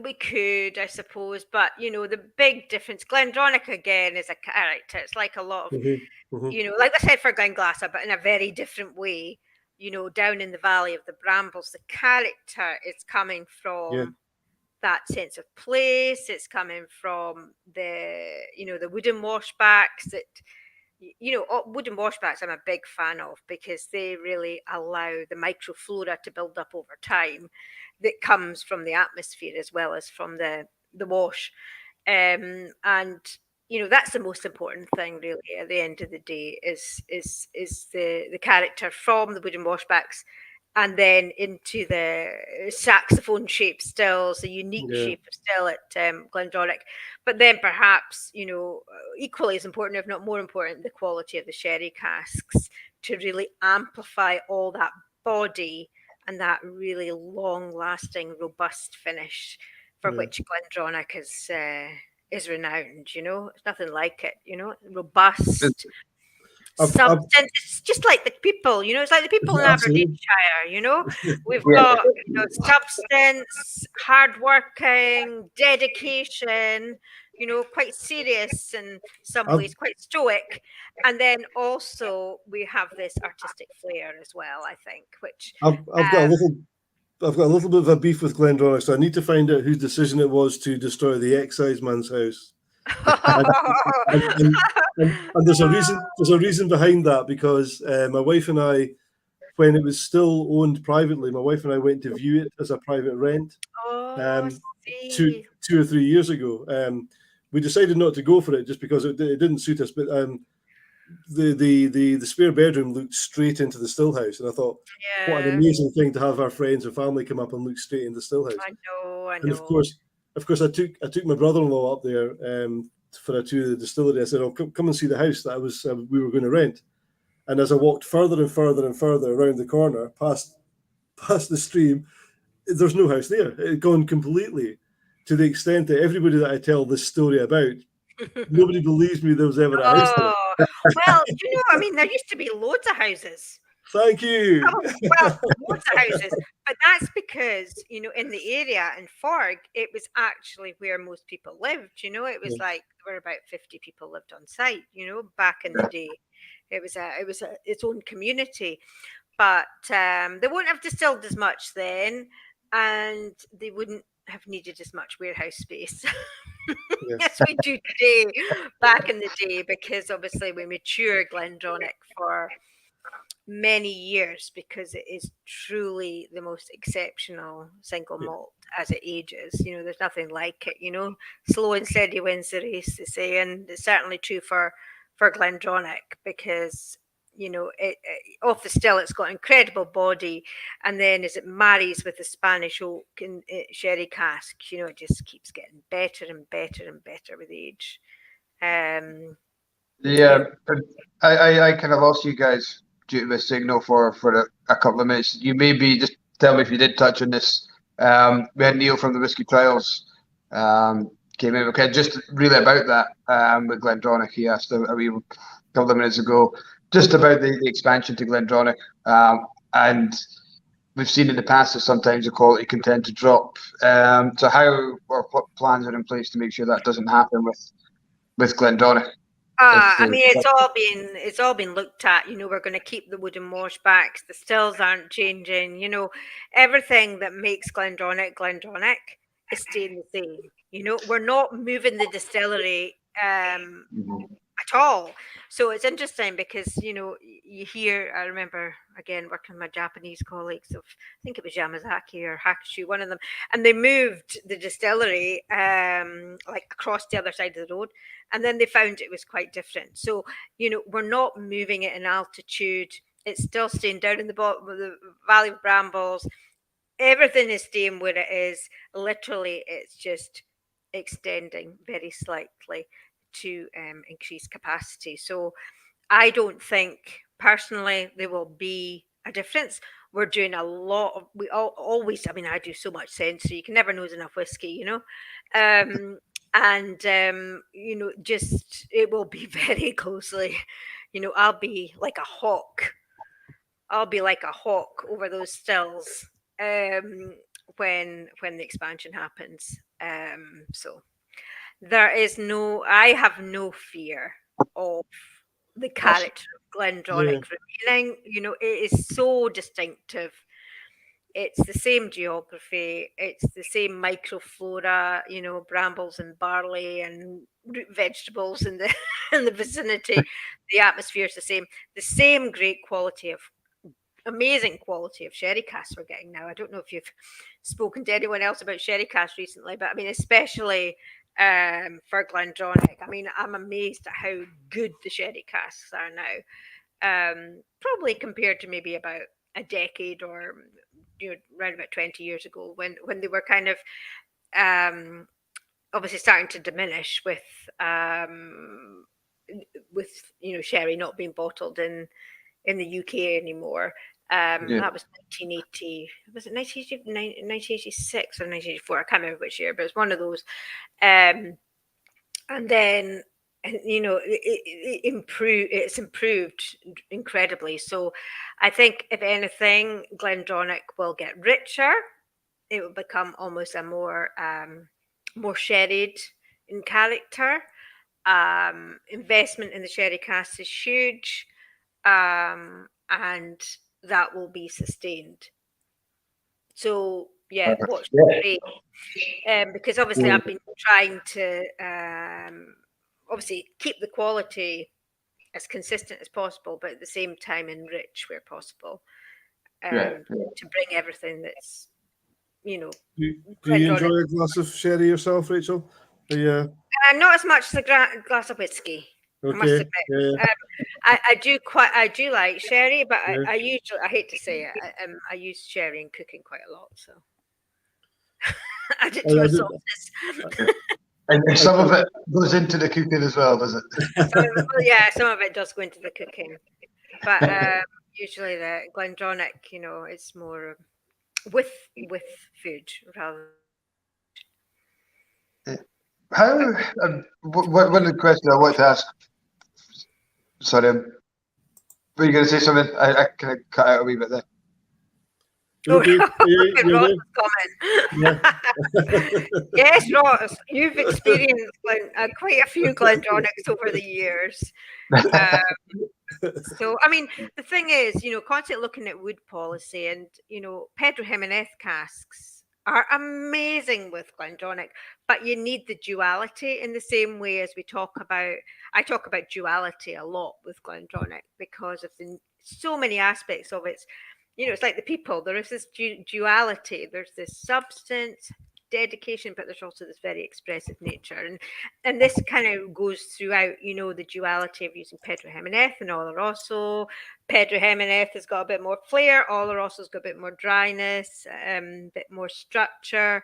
we could, I suppose, but the big difference, GlenDronach again is a character. It's like a lot of, like I said for Glenglassaugh, but in a very different way. Down in the valley of the Brambles, the character is coming from that sense of place. It's coming from the wooden washbacks that. Wooden washbacks I'm a big fan of because they really allow the microflora to build up over time that comes from the atmosphere as well as from the wash. And that's the most important thing really at the end of the day is the character from the wooden washbacks and then into the saxophone shaped stills, the unique shape of still at GlenDronach. But then perhaps, equally as important, if not more important, the quality of the sherry casks to really amplify all that body and that really long-lasting, robust finish for which GlenDronach is renowned. It's nothing like it. Robust. Substance. It's just like the people, it's like the people in Aberdeenshire, we've got substance, hardworking, dedication, quite serious in some ways, quite stoic, and then also we have this artistic flair as well, I think, which I've got a little bit of a beef with GlenDronach, so I need to find out whose decision it was to destroy the excise man's house. and there's a reason behind that, because my wife and I, when it was still owned privately, my wife and I went to view it as a private rent 2 or 3 years ago. We decided not to go for it just because it didn't suit us, but the spare bedroom looked straight into the still house, and I thought, what an amazing thing to have our friends and family come up and look straight into the still house. I know. And of course, I took my brother-in-law up there for a tour of the distillery. I said, "Oh, come and see the house that we were going to rent." And as I walked further and further and further around the corner, past the stream, there's no house there. It had gone completely, to the extent that everybody that I tell this story about, nobody believes me there was ever a house there. Well, there used to be loads of houses. Thank you. Well, loads of houses, but that's because in the area in Forg, it was actually where most people lived. It was like there were about 50 people lived on site. Back in the day, it was its own community, but they wouldn't have distilled as much then, and they wouldn't have needed as much warehouse space as we do today. Back in the day, because obviously we matured GlenDronach for many years because it is truly the most exceptional single malt as it ages. There's nothing like it. Slow and steady wins the race, they say, and it's certainly true for GlenDronach because it off the still it's got incredible body, and then as it marries with the Spanish oak and sherry cask, it just keeps getting better and better and better with age. I kind of lost you guys due to the signal for a couple of minutes. You maybe just tell me if you did touch on this. We had Neil from the Whisky Trials came in. Okay, just really about that with GlenDronach. He asked a couple of minutes ago just about the expansion to GlenDronach, and we've seen in the past that sometimes the quality can tend to drop. So how or what plans are in place to make sure that doesn't happen with GlenDronach? It's all been looked at. We're going to keep the wooden washbacks. The stills aren't changing. Everything that makes GlenDronach is staying the same. We're not moving the distillery at all. So it's interesting because you hear. I remember again working with my Japanese colleagues of, I think it was Yamazaki or Hakushu, one of them, and they moved the distillery like across the other side of the road. And then they found it was quite different. So, we're not moving it in altitude. It's still staying down in the bottom of the Valley of Brambles. everything is staying where it is. Literally, it's just extending very slightly to increase capacity. So I don't think personally there will be a difference. We're doing a lot of, always, I mean, I do so much sensory, you can never know enough whiskey, you know. You know, just it will be very closely, you know, I'll be like a hawk. I'll be like a hawk over those stills when the expansion happens. So there is no, I have no fear of the Awesome. character of GlenDronach Yeah. remaining. You know, it is so distinctive. It's the same geography, it's the same microflora, you know, brambles and barley and root vegetables in the in the vicinity. The atmosphere is the same great quality of amazing quality of sherry cask we're getting now. I don't know if you've spoken to anyone else about sherry cask recently, but I mean, especially for GlenDronach. I mean, I'm amazed at how good the sherry casks are now. Probably compared to maybe about a decade or around about 20 years ago when they were kind of obviously starting to diminish with sherry not being bottled in the UK anymore. That was 1980. Was it 1986 or 1984? I can't remember which year, but it's one of those. And then, it's improved incredibly. So I think, if anything, GlenDronach will get richer. It will become almost a more sherried in character. Investment in the sherry cask is huge. And that will be sustained. So watch the space. Because obviously I've been trying to obviously keep the quality as consistent as possible, but at the same time enrich where possible. To bring everything that's, Do you enjoy a glass of sherry yourself, Rachel? Not as much as a glass of whiskey. Okay. I must admit. I do like sherry, but I usually, I hate to say it, I use sherry in cooking quite a lot. So add it to my sauces. And some of it goes into the cooking as well, does it? Some of it does go into the cooking, but usually the GlenDronach, it's more with food rather. How? One of the questions I want to ask. Sorry, were you going to say something? I kind of cut out a wee bit there. Okay. Ross comment. Yes, Ross, you've experienced quite a few GlenDronachs over the years. So, I mean, the thing is, constantly looking at wood policy, and Pedro Jimenez casks are amazing with GlenDronach, but you need the duality in the same way as I talk about duality a lot with GlenDronach because of so many aspects of it. It's like the people. There is this duality. There's this substance, dedication, but there's also this very expressive nature. And this kind of goes throughout, the duality of using Pedro Jimenez and Oloroso. Pedro Jimenez has got a bit more flair. Oloroso's got a bit more dryness, a bit more structure.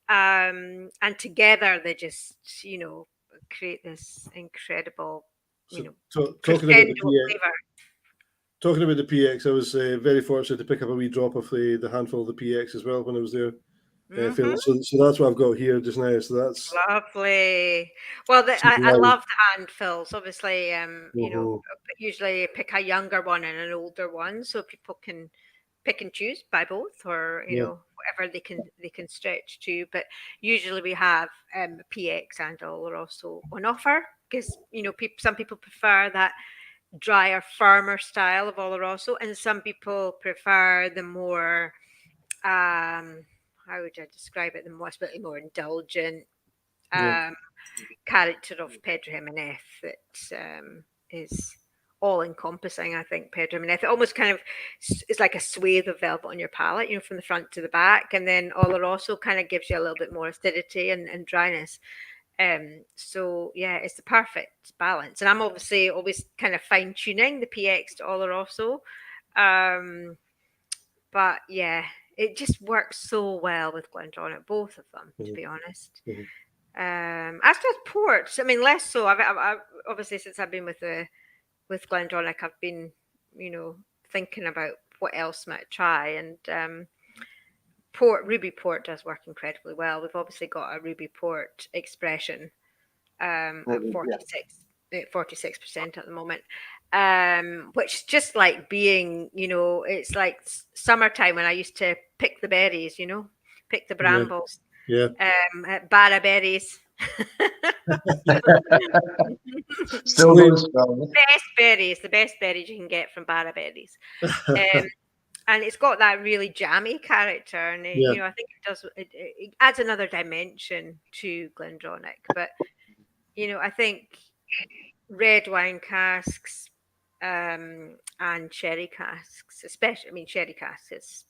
And together they just, create this incredible, flavor. Talking about the PX, I was very fortunate to pick up a wee drop of the handful of the PX as well when I was there. So that's what I've got here just now. So that's lovely. Well, I love the hand fills. Obviously, usually pick a younger one and an older one, so people can pick and choose, buy both, or whatever they can stretch to. But usually we have PX and Oloroso on offer because some people prefer that drier, firmer style of Oloroso, and some people prefer the more how would I describe it? The slightly more indulgent character of Pedro Jimenez that is all encompassing. I think Pedro Jimenez, it almost kind of is like a swathe of velvet on your palate, from the front to the back, and then Oloroso kind of gives you a little bit more acidity and dryness. So it's the perfect balance, and I'm obviously always kind of fine tuning the PX to Oloroso. But it just works so well with GlenDronach, both of them, to be honest. As does ports. I mean, less so. I've obviously, since I've been with GlenDronach, I've been, thinking about what else might try, and ruby port does work incredibly well. We've obviously got a ruby port expression at 46% at the moment, which is just like being, it's like summertime when I used to pick the berries, pick the brambles, barberries. Still going strong. The best berries you can get from barberries. And it's got that really jammy character, and I think it does. It adds another dimension to GlenDronach. But I think red wine casks and sherry casks, especially. Sherry casks is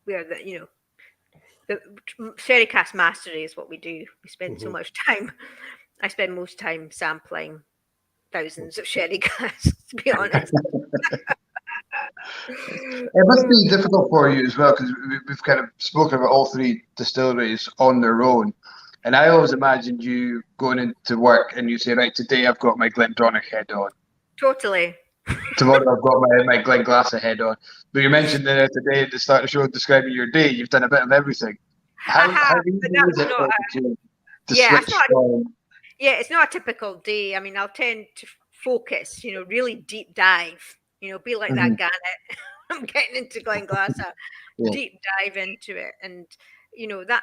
where the sherry cask mastery is what we do. We spend so much time. I spend most time sampling thousands of sherry casks, to be honest. It must be difficult for you as well, because we've kind of spoken about all three distilleries on their own. And I always imagined you going into work and you say, right, today I've got my GlenDronach head on. Totally. Tomorrow I've got my Glenglassaugh head on. But you mentioned there today at the start of the show, describing your day, you've done a bit of everything. How easy is it to switch on? Yeah, it's not a typical day. I'll tend to focus, really deep dive, be like that Gannet. I'm getting into Glenglassaugh, deep dive into it. And, that,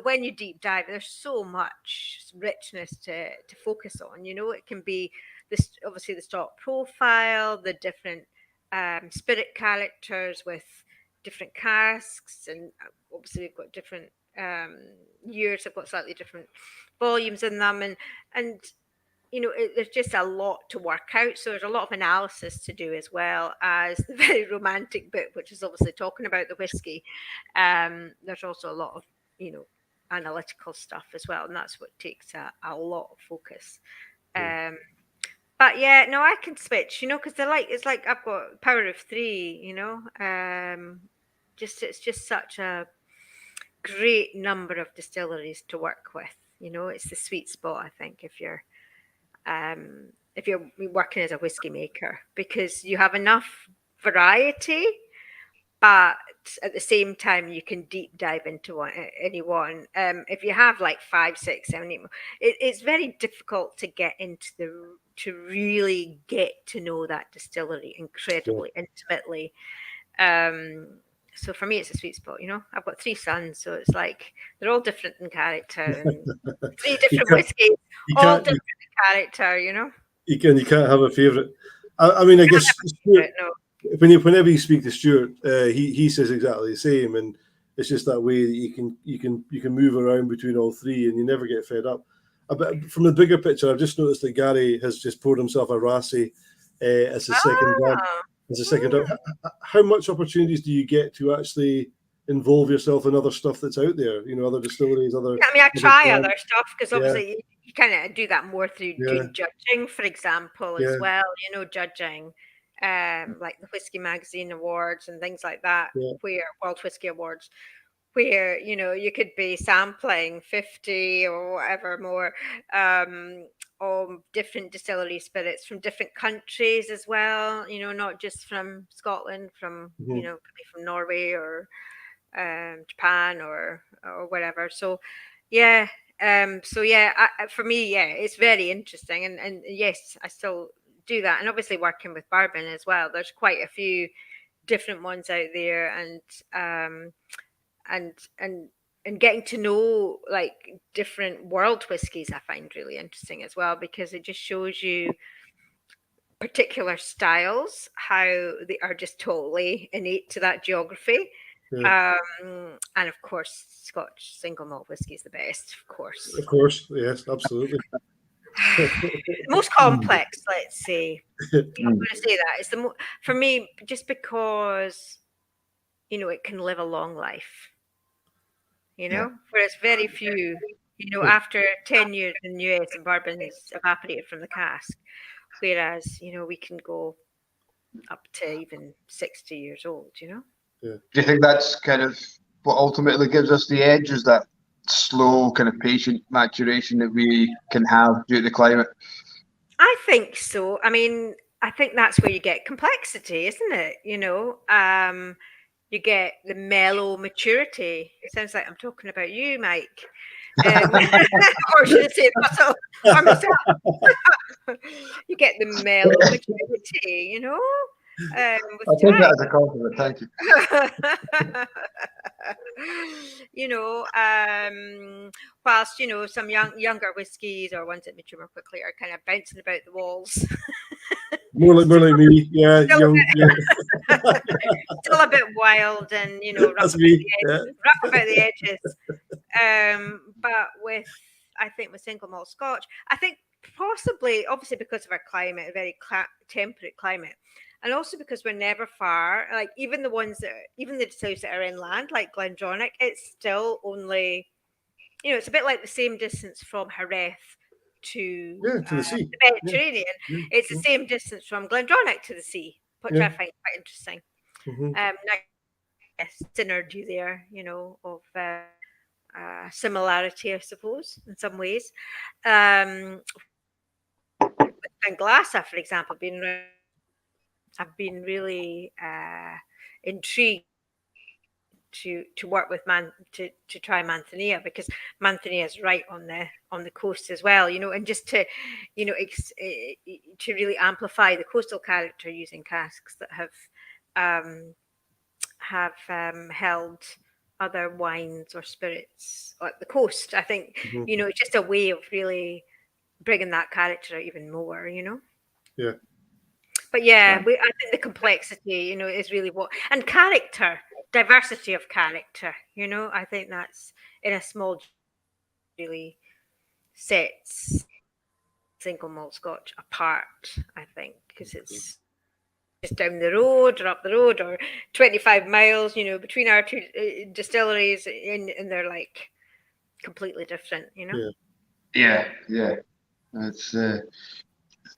when you deep dive, there's so much richness to focus on. It can be this, obviously the stock profile, the different spirit characters with different casks, and obviously we've got different years have got slightly different volumes in them, and there's just a lot to work out. So there's a lot of analysis to do, as well as the very romantic bit, which is obviously talking about the whiskey. There's also a lot of analytical stuff as well, and that's what takes a lot of focus. But yeah, no, I can switch, because it's like I've got power of three, it's just such a great number of distilleries to work with. It's the sweet spot, I think, if you're working as a whiskey maker, because you have enough variety, but at the same time you can deep dive into any one. If you have like 5, 6, 7, 8, it's very difficult to get into to really get to know that distillery incredibly intimately. So for me, it's a sweet spot. I've got 3 sons, so it's like they're all different in character, and 3 different whiskies, all different in character. You can't have a favourite. I guess Stuart, whenever you speak to Stuart, he says exactly the same, and it's just that way that you can move around between all 3, and you never get fed up. But from the bigger picture, I've just noticed that Gary has just poured himself a Rassie as a second dab. How much opportunities do you get to actually involve yourself in other stuff that's out there? Other distilleries, other. I try other stuff, because obviously you kind of do that more through judging, for example, as well. Judging, like the Whisky Magazine Awards and things like that, where World Whisky Awards, where you could be sampling 50 or whatever more of different distillery spirits from different countries as well, not just from Scotland, from could be from Norway or Japan or whatever. So for me, it's very interesting, and yes, I still do that. And obviously working with bourbon as well, there's quite a few different ones out there, and getting to know like different world whiskies, I find really interesting as well, because it just shows you particular styles, how they are just totally innate to that geography. And of course, Scotch single malt whiskey is the best, of course. Of course, yes, absolutely. Most complex, let's say. I'm going to say that it's for me, just because it can live a long life. Whereas very few, after 10 years in the US, and bourbon is evaporated from the cask. Whereas, we can go up to even 60 years old, Yeah. Do you think that's kind of what ultimately gives us the edge? Is that slow, kind of patient maturation that we can have due to the climate? I think so. I mean, I think that's where you get complexity, isn't it? You get the mellow maturity. It sounds like I'm talking about you, Mike. Or should I say myself or myself? You get the mellow maturity, with I'll take time. that as a compliment. Thank you. Whilst some younger whiskies or ones that mature more quickly are kind of bouncing about the walls. More like me, yeah, young, still a bit wild and That's me. Rough about the edges. But I think with single malt Scotch, I think possibly, obviously because of our climate, a very temperate climate, and also because we're never far. Like even the distilleries that are inland, like GlenDronach, it's still only, it's a bit like the same distance from Jerez to the sea, the Mediterranean. It's the same distance from GlenDronach to the sea, which I find quite interesting. Nice synergy there, of similarity, I suppose, in some ways. Glenglassaugh, for example, I've been really intrigued to work with to try Manzania, because Manzania is right on the coast as well, and just to to really amplify the coastal character using casks that have held other wines or spirits at the coast. I think it's just a way of really bringing that character even more. Yeah. But I think the complexity, is really and character, diversity of character. I think that's in a small, really sets single malt Scotch apart. I think because it's just down the road or up the road or 25 miles, between our two distilleries, and they're like completely different. Yeah. That's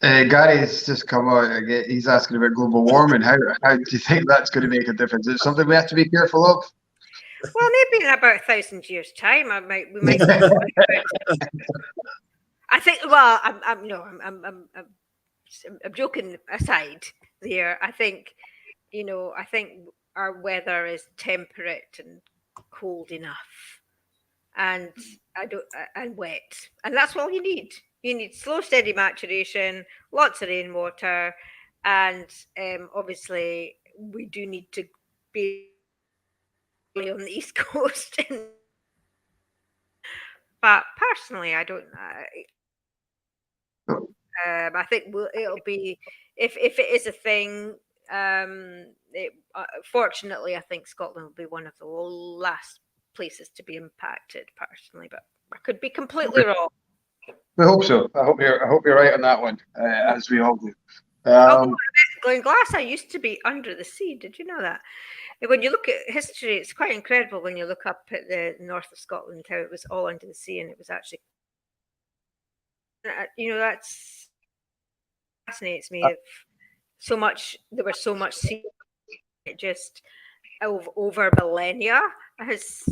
Gary's just come out again. He's asking about global warming. How do you think that's going to make a difference? Is it something we have to be careful of? Well, maybe in about 1,000 years' time, we might start to think about it. I think. Well, I'm joking aside there. I think, I think our weather is temperate and cold enough, and and wet, and that's all you need. You need slow, steady maturation, lots of rainwater, and obviously we do need to be on the East Coast. But personally, I don't. I think it'll be if it is a thing. Fortunately, I think Scotland will be one of the last places to be impacted. Personally, but I could be completely wrong. We hope so. I hope you're right on that one, as we all do. Glenglassaugh used to be under the sea. Did you know that? When you look at history, it's quite incredible when you look up at the north of Scotland, how it was all under the sea, and it was actually, that's fascinates me. There was so much sea, it just over millennia has,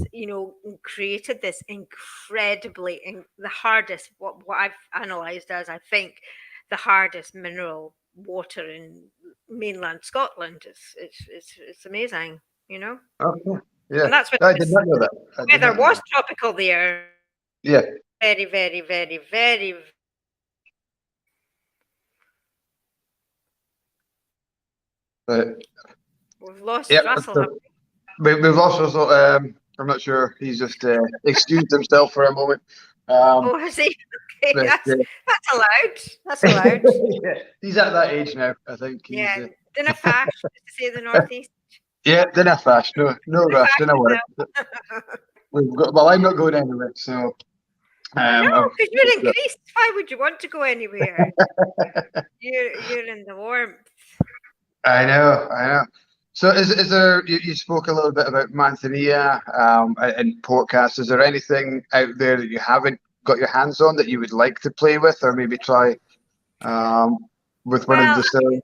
created this incredibly, the hardest, what I've analysed as, I think, the hardest mineral water in mainland Scotland. It's amazing, Okay. Yeah. And that's what I did not know that. weather was tropical there. Yeah. Very, very, very, very. We've lost Russell. We've lost Russell. I'm not sure. He's just excused himself for a moment. Has he? Okay, that's allowed. That's allowed. Yeah, he's at that age now, I think. Yeah, dinner fash, to say the northeast. Yeah, dinner fash. No rush. Dinner worry. Well, I'm not going anywhere, so. No, because you're in Greece. Why would you want to go anywhere? You're in the warmth. I know. So is there, you spoke a little bit about Manzania and podcast. Is there anything out there that you haven't got your hands on that you would like to play with or maybe try with one of the distilleries?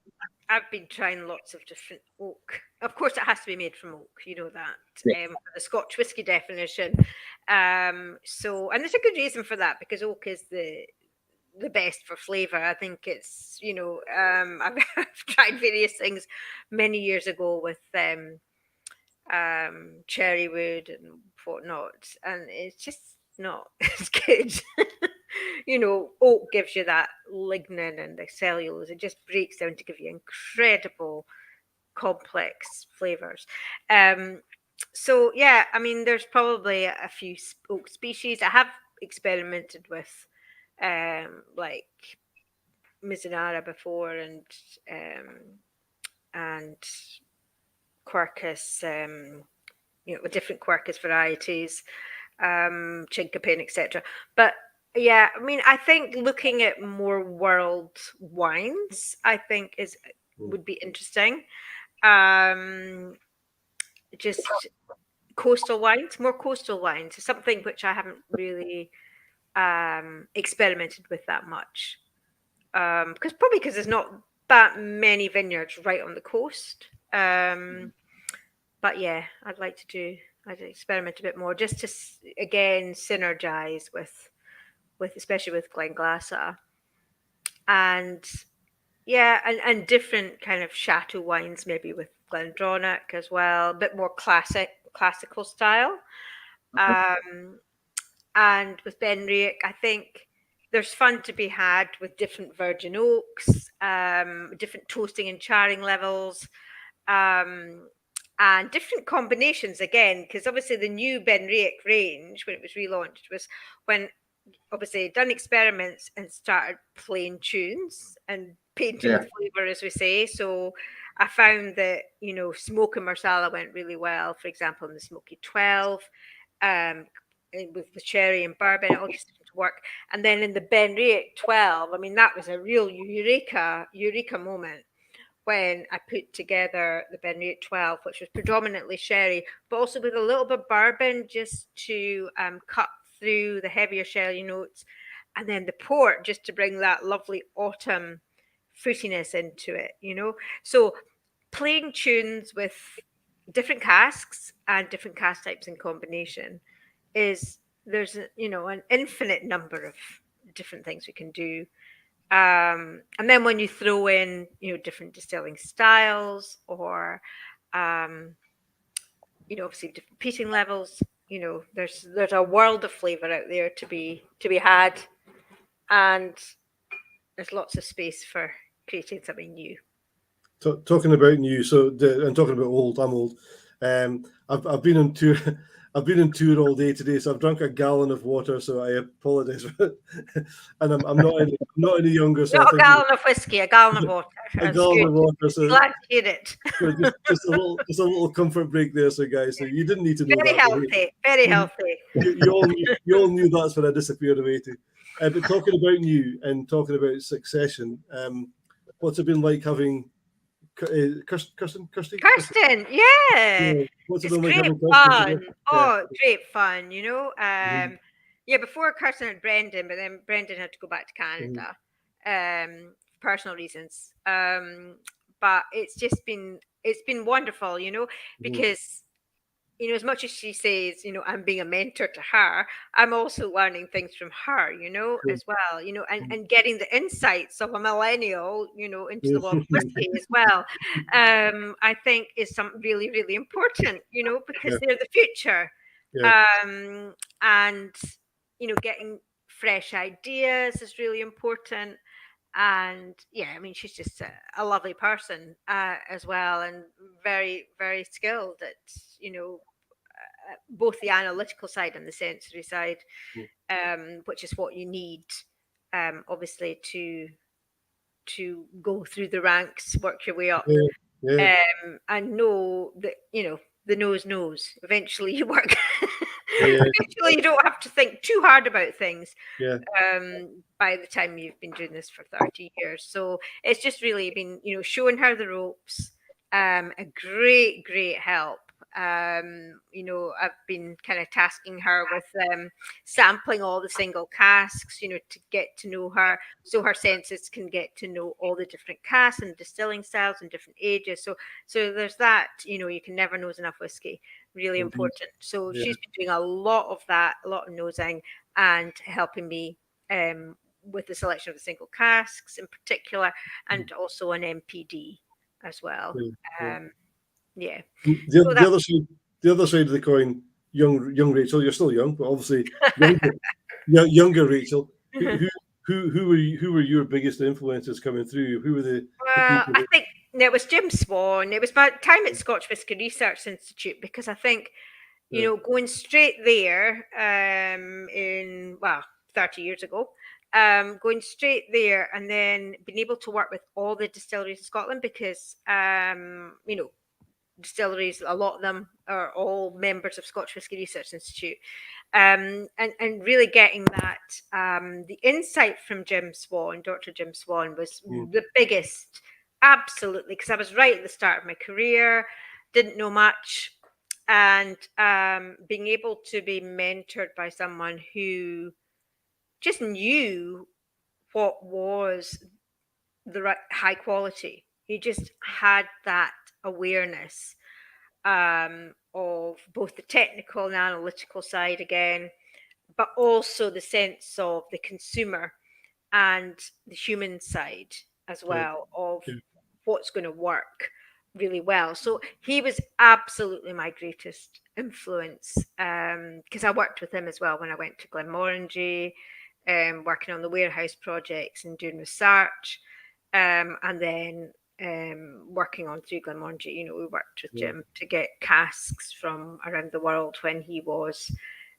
I've been trying lots of different oak. Of course, it has to be made from oak. You know that. For the Scotch whisky definition. So, and there's a good reason for that, because oak is the best for flavour. I think it's, I've tried various things many years ago with cherry wood and whatnot, and it's just not as good. Oak gives you that lignin and the cellulose. It just breaks down to give you incredible complex flavors. So yeah, I mean, there's probably a few oak species. I have experimented with like Manzania before, and Quercus, with different Quercus varieties, Chinkapin, etc. But yeah, I mean, I think looking at more world wines, I think would be interesting. Just more coastal wines, something which I haven't really experimented with that much. Because there's not that many vineyards right on the coast. But yeah, I'd experiment a bit more, just to again synergize with especially with Glenglassaugh, and yeah, and different kind of chateau wines, maybe with GlenDronach as well, a bit more classical style. And with Benriach, I think there's fun to be had with different virgin oaks, different toasting and charring levels, and different combinations again, because obviously the new Benriach range, when it was relaunched, was when obviously done experiments and started playing tunes and painting with flavour, as we say. So I found that, smoke and marsala went really well, for example, in the Smoky 12, with the cherry and bourbon, it all just seemed to work. And then in the Benriach 12, I mean, that was a real eureka moment when I put together the Benriach 12, which was predominantly sherry, but also with a little bit of bourbon, just to cut through the heavier sherry notes, and then the port just to bring that lovely autumn fruitiness into it, So playing tunes with different casks and different cask types in combination there's an infinite number of different things we can do. And then when you throw in, different distilling styles, or obviously different peating levels, there's a world of flavor out there to be had, and there's lots of space for creating something new. Talking about new, and talking about old, I'm old. I've been on tour. I've been on tour all day today, so I've drunk a gallon of water. So I apologise, and I'm not any younger. So not a gallon of whiskey, a gallon of water. A gallon of water. So glad to hear it. just a little comfort break there, so guys. So you didn't need to know very that. Healthy, very healthy. You all knew that's when I disappeared away to. But talking about new and talking about succession, what's it been like having? Kirsten, yeah. What's it it's been like great fun. Great fun, Yeah, before Kirsten had Brendan, but then Brendan had to go back to Canada, for personal reasons. But it's been wonderful, because as much as she says, I'm being a mentor to her, I'm also learning things from her, as well, and getting the insights of a millennial, into the world of whiskey as well. I think is something really, really important, because they're the future. And, getting fresh ideas is really important. And yeah, I mean, she's just a lovely person as well, and very, very skilled at, both the analytical side and the sensory side, which is what you need, obviously, to go through the ranks, work your way up, and know that, the nose knows. Eventually you work. Eventually you don't have to think too hard about things. By the time you've been doing this for 30 years. So it's just really been, showing her the ropes, a great help. You know, I've been kind of tasking her with sampling all the single casks, you know, to get to know her, so her senses can get to know all the different casks and distilling styles and different ages. So there's that. You know, you can never nose enough whiskey. Really important. So she's been doing a lot of that, a lot of nosing, and helping me with the selection of the single casks in particular, and also an MPD as well. Yeah. The other side of the coin, young Rachel, you're still young, but obviously younger Rachel. Who were your biggest influences coming through? Who were the people? I think it was Jim Swan. It was my time at Scotch Whisky Research Institute, because I think, you know, going straight there in 30 years ago, going straight there and then being able to work with all the distilleries in Scotland, because you know, distilleries, a lot of them are all members of Scotch Whisky Research Institute, and really getting that the insight from Jim Swan, Dr. Jim Swan, was the biggest, absolutely, because I was right at the start of my career, didn't know much, and being able to be mentored by someone who just knew what was the right high quality. He just had that awareness of both the technical and analytical side again, but also the sense of the consumer and the human side as well, of what's going to work really well. So he was absolutely my greatest influence, because I worked with him as well when I went to Glenmorangie, working on the warehouse projects and doing research, and then working on through Glenmorangie. You know, we worked with Jim to get casks from around the world when he was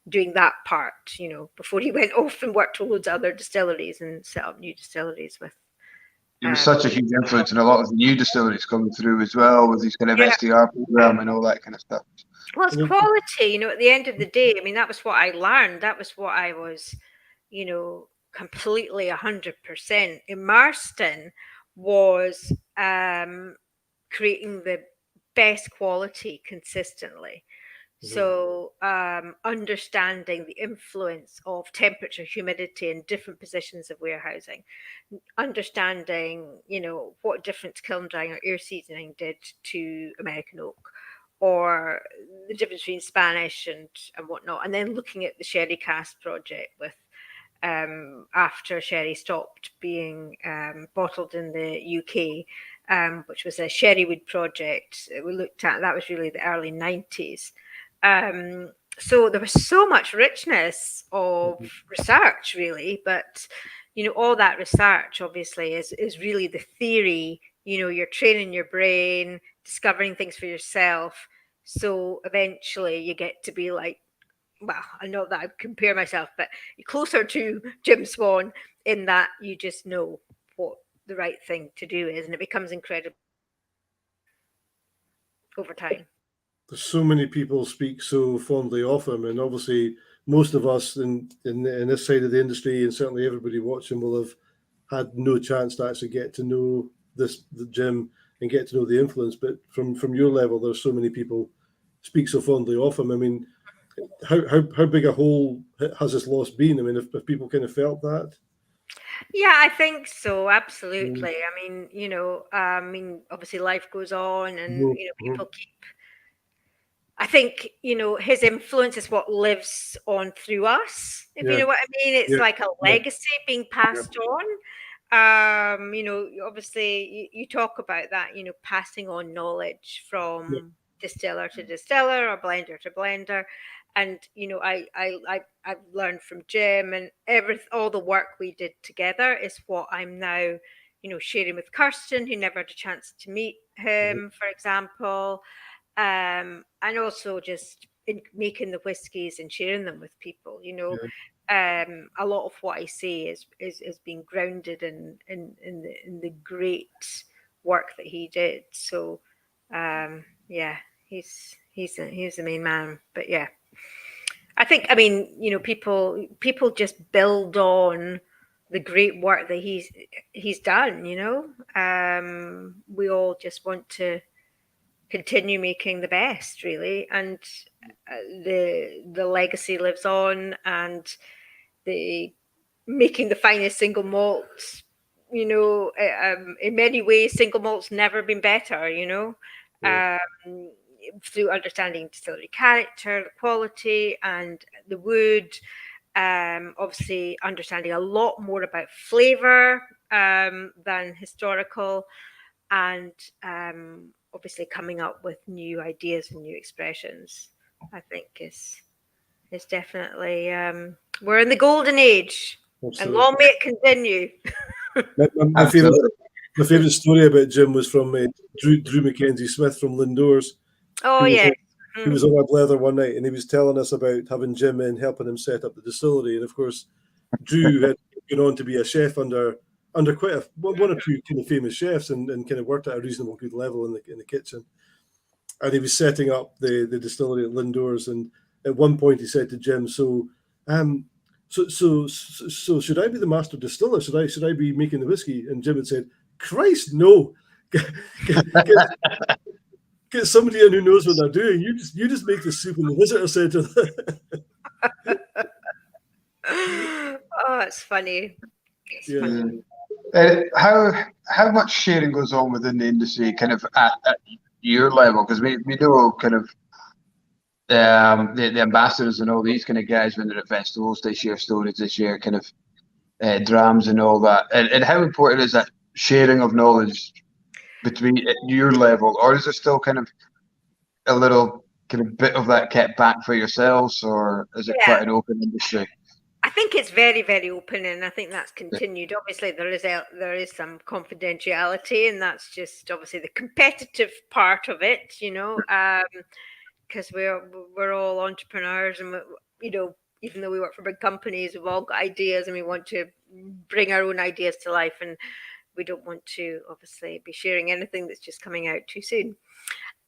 doing that part, you know, before he went off and worked with loads of other distilleries and set up new distilleries with. He was such a huge influence in a lot of the new distilleries coming through as well, with his kind of SWRI program and all that kind of stuff. Well, it's quality, you know, at the end of the day. I mean, that was what I learned. That was what I was, you know, completely 100% immersed in, was creating the best quality consistently. So understanding the influence of temperature, humidity in different positions of warehousing, understanding, you know, what difference kiln drying or air seasoning did to American oak, or the difference between Spanish and whatnot, and then looking at the sherry cask project with after sherry stopped being bottled in the UK, which was a sherry wood project we looked at. That was really the early 90s. So there was so much richness of research, really, but you know, all that research obviously is really the theory. You know, you're training your brain, discovering things for yourself. So eventually you get to be like, well, I know that I compare myself, but you're closer to Jim Swan in that you just know what the right thing to do is, and it becomes incredible over time. There's so many people speak so fondly of him, and obviously most of us in this side of the industry, and certainly everybody watching, will have had no chance to actually get to know the Jim and get to know the influence. But from your level, there's so many people speak so fondly of him. I mean, how big a hole has this loss been? I mean, if people kind of felt that. Yeah, I think so. Absolutely. I mean, you know, obviously life goes on, and you know, people keep. I think, you know, his influence is what lives on through us, if you know what I mean. It's like a legacy being passed on. You know, obviously you talk about that, you know, passing on knowledge from distiller to distiller or blender to blender. And, you know, I've learned from Jim, and all the work we did together is what I'm now, you know, sharing with Kirsten, who never had a chance to meet him, for example. And also just in making the whiskies and sharing them with people, you know. A lot of what I say is being grounded in the great work that he did. So yeah, he's the main man. But yeah, I think, I mean, you know, people just build on the great work that he's done, you know. We all just want to continue making the best, really, and the legacy lives on, and the making the finest single malts. In many ways, single malt's never been better. Through understanding distillery character, the quality, and the wood. Obviously, understanding a lot more about flavour than historical, and obviously coming up with new ideas and new expressions. I think is definitely we're in the golden age. Absolutely. And long may it continue. My favourite story about Jim was from Drew Mackenzie Smith from Lindores. Oh, yeah. He was on our Blether one night, and he was telling us about having Jim in, helping him set up the distillery. And of course, Drew had gone on to be a chef under quite one or two kind of famous chefs, and kind of worked at a reasonable good level in the kitchen. And he was setting up the distillery at Lindores, and at one point he said to Jim, So should I be the master distiller? Should I be making the whiskey? And Jim had said, Christ, no. Get somebody in who knows what they're doing. You just make the soup in the visitor centre. Oh, it's funny. Funny. How much sharing goes on within the industry, kind of at your level? Because we know kind of the ambassadors and all these kind of guys when they're at festivals, they share stories, they share kind of drams and all that. And how important is that sharing of knowledge between at your level, or is there still kind of a little kind of bit of that kept back for yourselves, or is it quite an open industry? I think it's very, very open, and I think that's continued. Obviously, there is some confidentiality, and that's just obviously the competitive part of it, because we're all entrepreneurs, and even though we work for big companies, we've all got ideas, and we want to bring our own ideas to life, and we don't want to obviously be sharing anything that's just coming out too soon.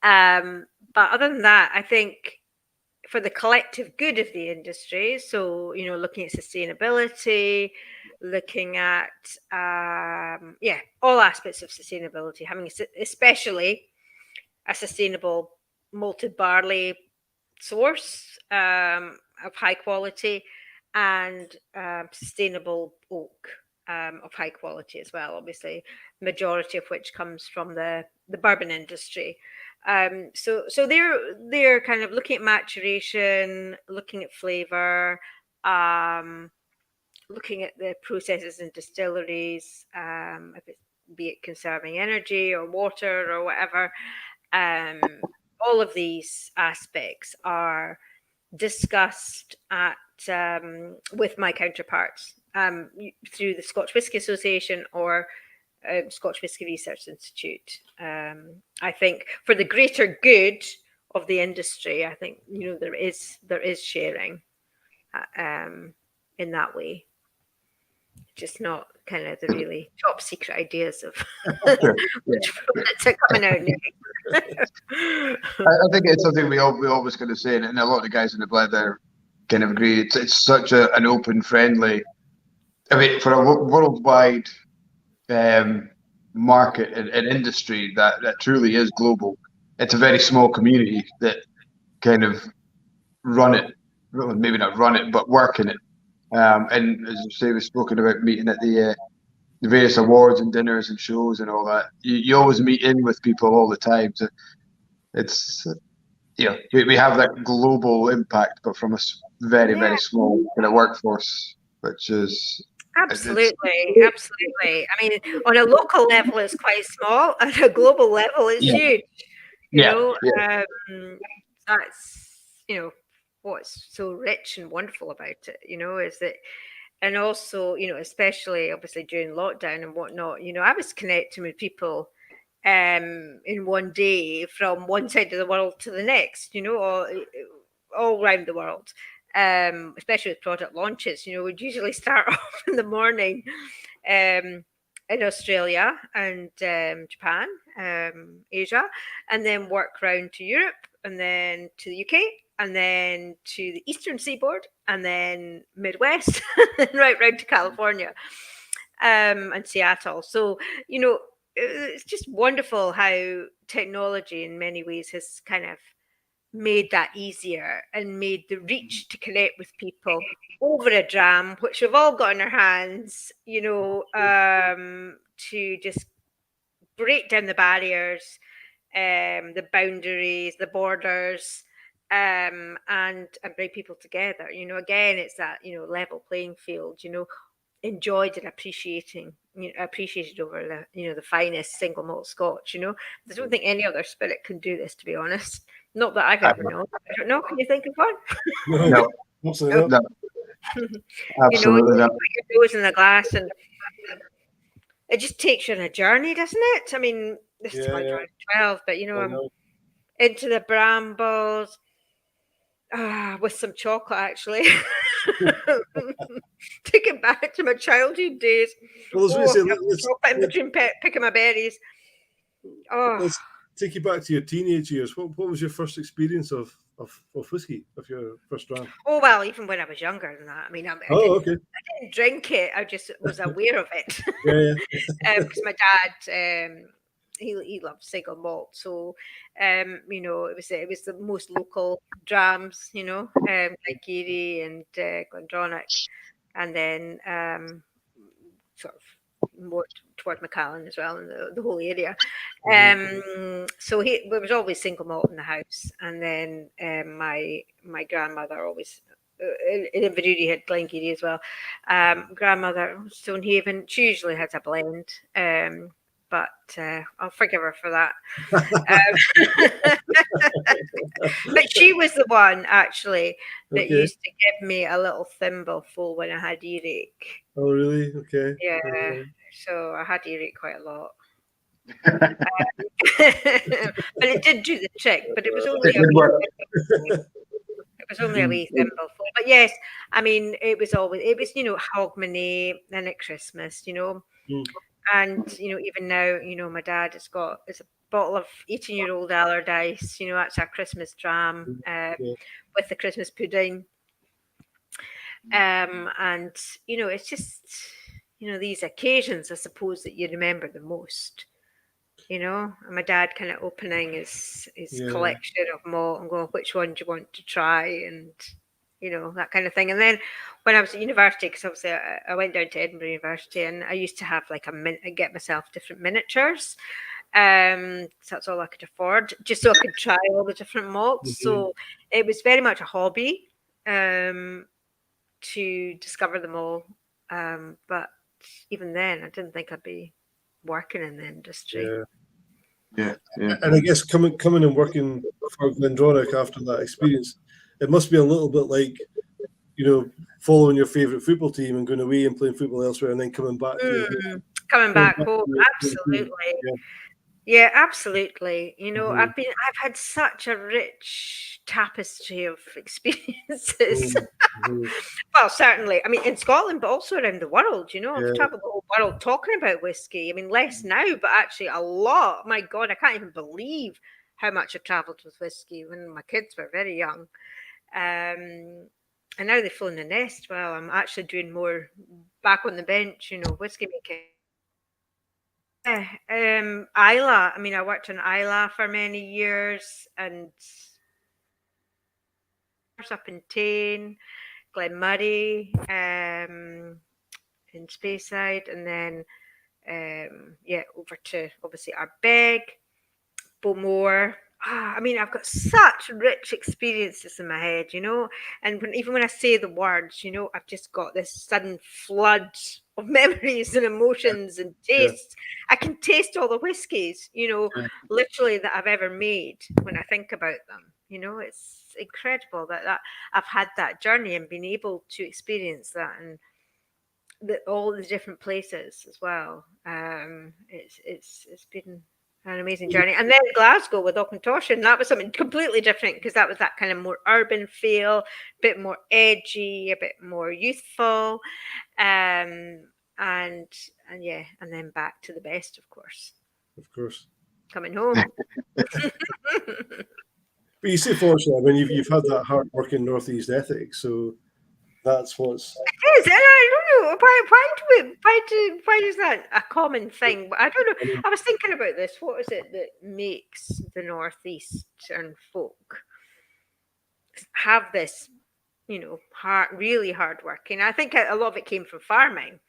But other than that, I think for the collective good of the industry, so, looking at sustainability, looking at, all aspects of sustainability, having especially a sustainable malted barley source of high quality, and sustainable oak of high quality as well, obviously, majority of which comes from the bourbon industry. So they're kind of looking at maturation, looking at flavor, looking at the processes in distilleries, be it conserving energy or water or whatever. All of these aspects are discussed with my counterparts through the Scotch Whisky Association or Scotch Whisky Research Institute. I think for the greater good of the industry, I think there is sharing in that way, just not kind of the really top secret ideas of which products are coming out next. I think it's something we always kind of say, and a lot of the guys in the Blether kind of agree. It's such an open, friendly. I mean, for a worldwide market and industry that truly is global, it's a very small community that kind of run it. Well, maybe not run it, but work in it. And as you say, we've spoken about meeting at the various awards and dinners and shows and all that. You always meet in with people all the time. So it's we have that global impact, but from a very, very small kind of workforce, which is absolutely. I mean, on a local level, it's quite small. On a global level, it's huge. That's what's so rich and wonderful about it. Is that, and also especially obviously during lockdown and whatnot. I was connecting with people in one day from one side of the world to the next. All around the world. Especially with product launches, we'd usually start off in the morning in Australia and Japan, Asia, and then work round to Europe, and then to the UK, and then to the Eastern Seaboard, and then Midwest, and right round to California and Seattle. So, it's just wonderful how technology in many ways has kind of made that easier and made the reach to connect with people over a dram, which we've all got in our hands, to just break down the barriers, the boundaries, the borders, and bring people together. Again, it's that level playing field. Enjoyed and appreciated over the finest single malt Scotch. I don't think any other spirit can do this, to be honest. Not that I've ever known. I don't know. Can you think of one? No, absolutely not. Absolutely not. You put your nose in the glass, and it just takes you on a journey, doesn't it? I mean, this is my 12, but I'm into the brambles. With some chocolate, actually. Take it back to my childhood days. Well, chocolate in between picking my berries. Let's take you back to your teenage years. What was your first experience of whiskey, of your first dram? Oh, well, even when I was younger than that. I mean, I didn't drink it. I just was aware of it. Because my dad, he loved single malt, so it was the most local drams, Glen Garioch and GlenDronach, and then sort of more toward Macallan as well, in the whole area. So there was always single malt in the house, and then my grandmother always. In Inverurie had Glen Garioch as well. Grandmother Stonehaven, she usually has a blend. But I'll forgive her for that. But she was the one, actually, that used to give me a little thimble full when I had earache. Oh, really? Okay. Yeah. So I had earache quite a lot. But it did do the trick. But it was only a wee thimble full. But yes, I mean, it was Hogmanay, then at Christmas, And even now, my dad it's a bottle of 18-year-old Allardyce. That's our Christmas dram with the Christmas pudding. And it's just these occasions, I suppose, that you remember the most. And my dad kind of opening his collection of malt and going, which one do you want to try, and that kind of thing. And then when I was at university, because obviously I went down to Edinburgh University, and I used to have get myself different miniatures. So that's all I could afford, just so I could try all the different malts. So it was very much a hobby to discover them all. But even then, I didn't think I'd be working in the industry. Yeah. And I guess coming and working for GlenDronach after that experience, it must be a little bit like, following your favourite football team and going away and playing football elsewhere and then coming back to coming back home. Absolutely. Yeah, absolutely. I've had such a rich tapestry of experiences. Well, certainly. I mean, in Scotland, but also around the world. I've travelled the whole world talking about whiskey. I mean, less now, but actually a lot. My God, I can't even believe how much I've travelled with whiskey when my kids were very young. And now they've flown the nest. Well, I'm actually doing more back on the bench, whiskey making. Isla. I mean, I worked in Isla for many years, and up in Tane, Glenmorangie, in Speyside, and then over to obviously Ardbeg, Bowmore. I mean, I've got such rich experiences in my head, and even when I say the words, I've just got this sudden flood of memories and emotions and tastes. I can taste all the whiskies, literally that I've ever made when I think about them. It's incredible that I've had that journey and been able to experience that, and all the different places as well. It's been an amazing journey. And then Glasgow with Auchentoshan, that was something completely different, because that was that kind of more urban feel, a bit more edgy, a bit more youthful, and then back to the best, of course. Coming home. But you say, fortunately, I mean, you've had that hard working northeast ethic, so That's what's. It is, and I don't know why is that a common thing? But I don't know. I was thinking about this. What is it that makes the northeastern folk have this, really hard working? I think a lot of it came from farming,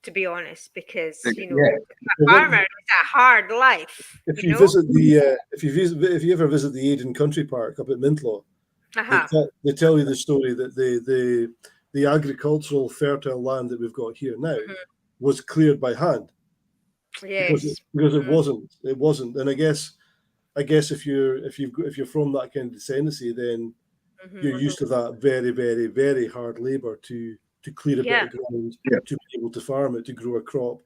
to be honest, because a farmer is a hard life. If you visit the if you ever visit the Aden Country Park up at Mintlaw, they tell you the story that the agricultural fertile land that we've got here now was cleared by hand. Yes, because it wasn't, and I guess if you're from that kind of descendancy, then you're used to that very, very, very hard labour to clear a bit of ground, to be able to farm it, to grow a crop.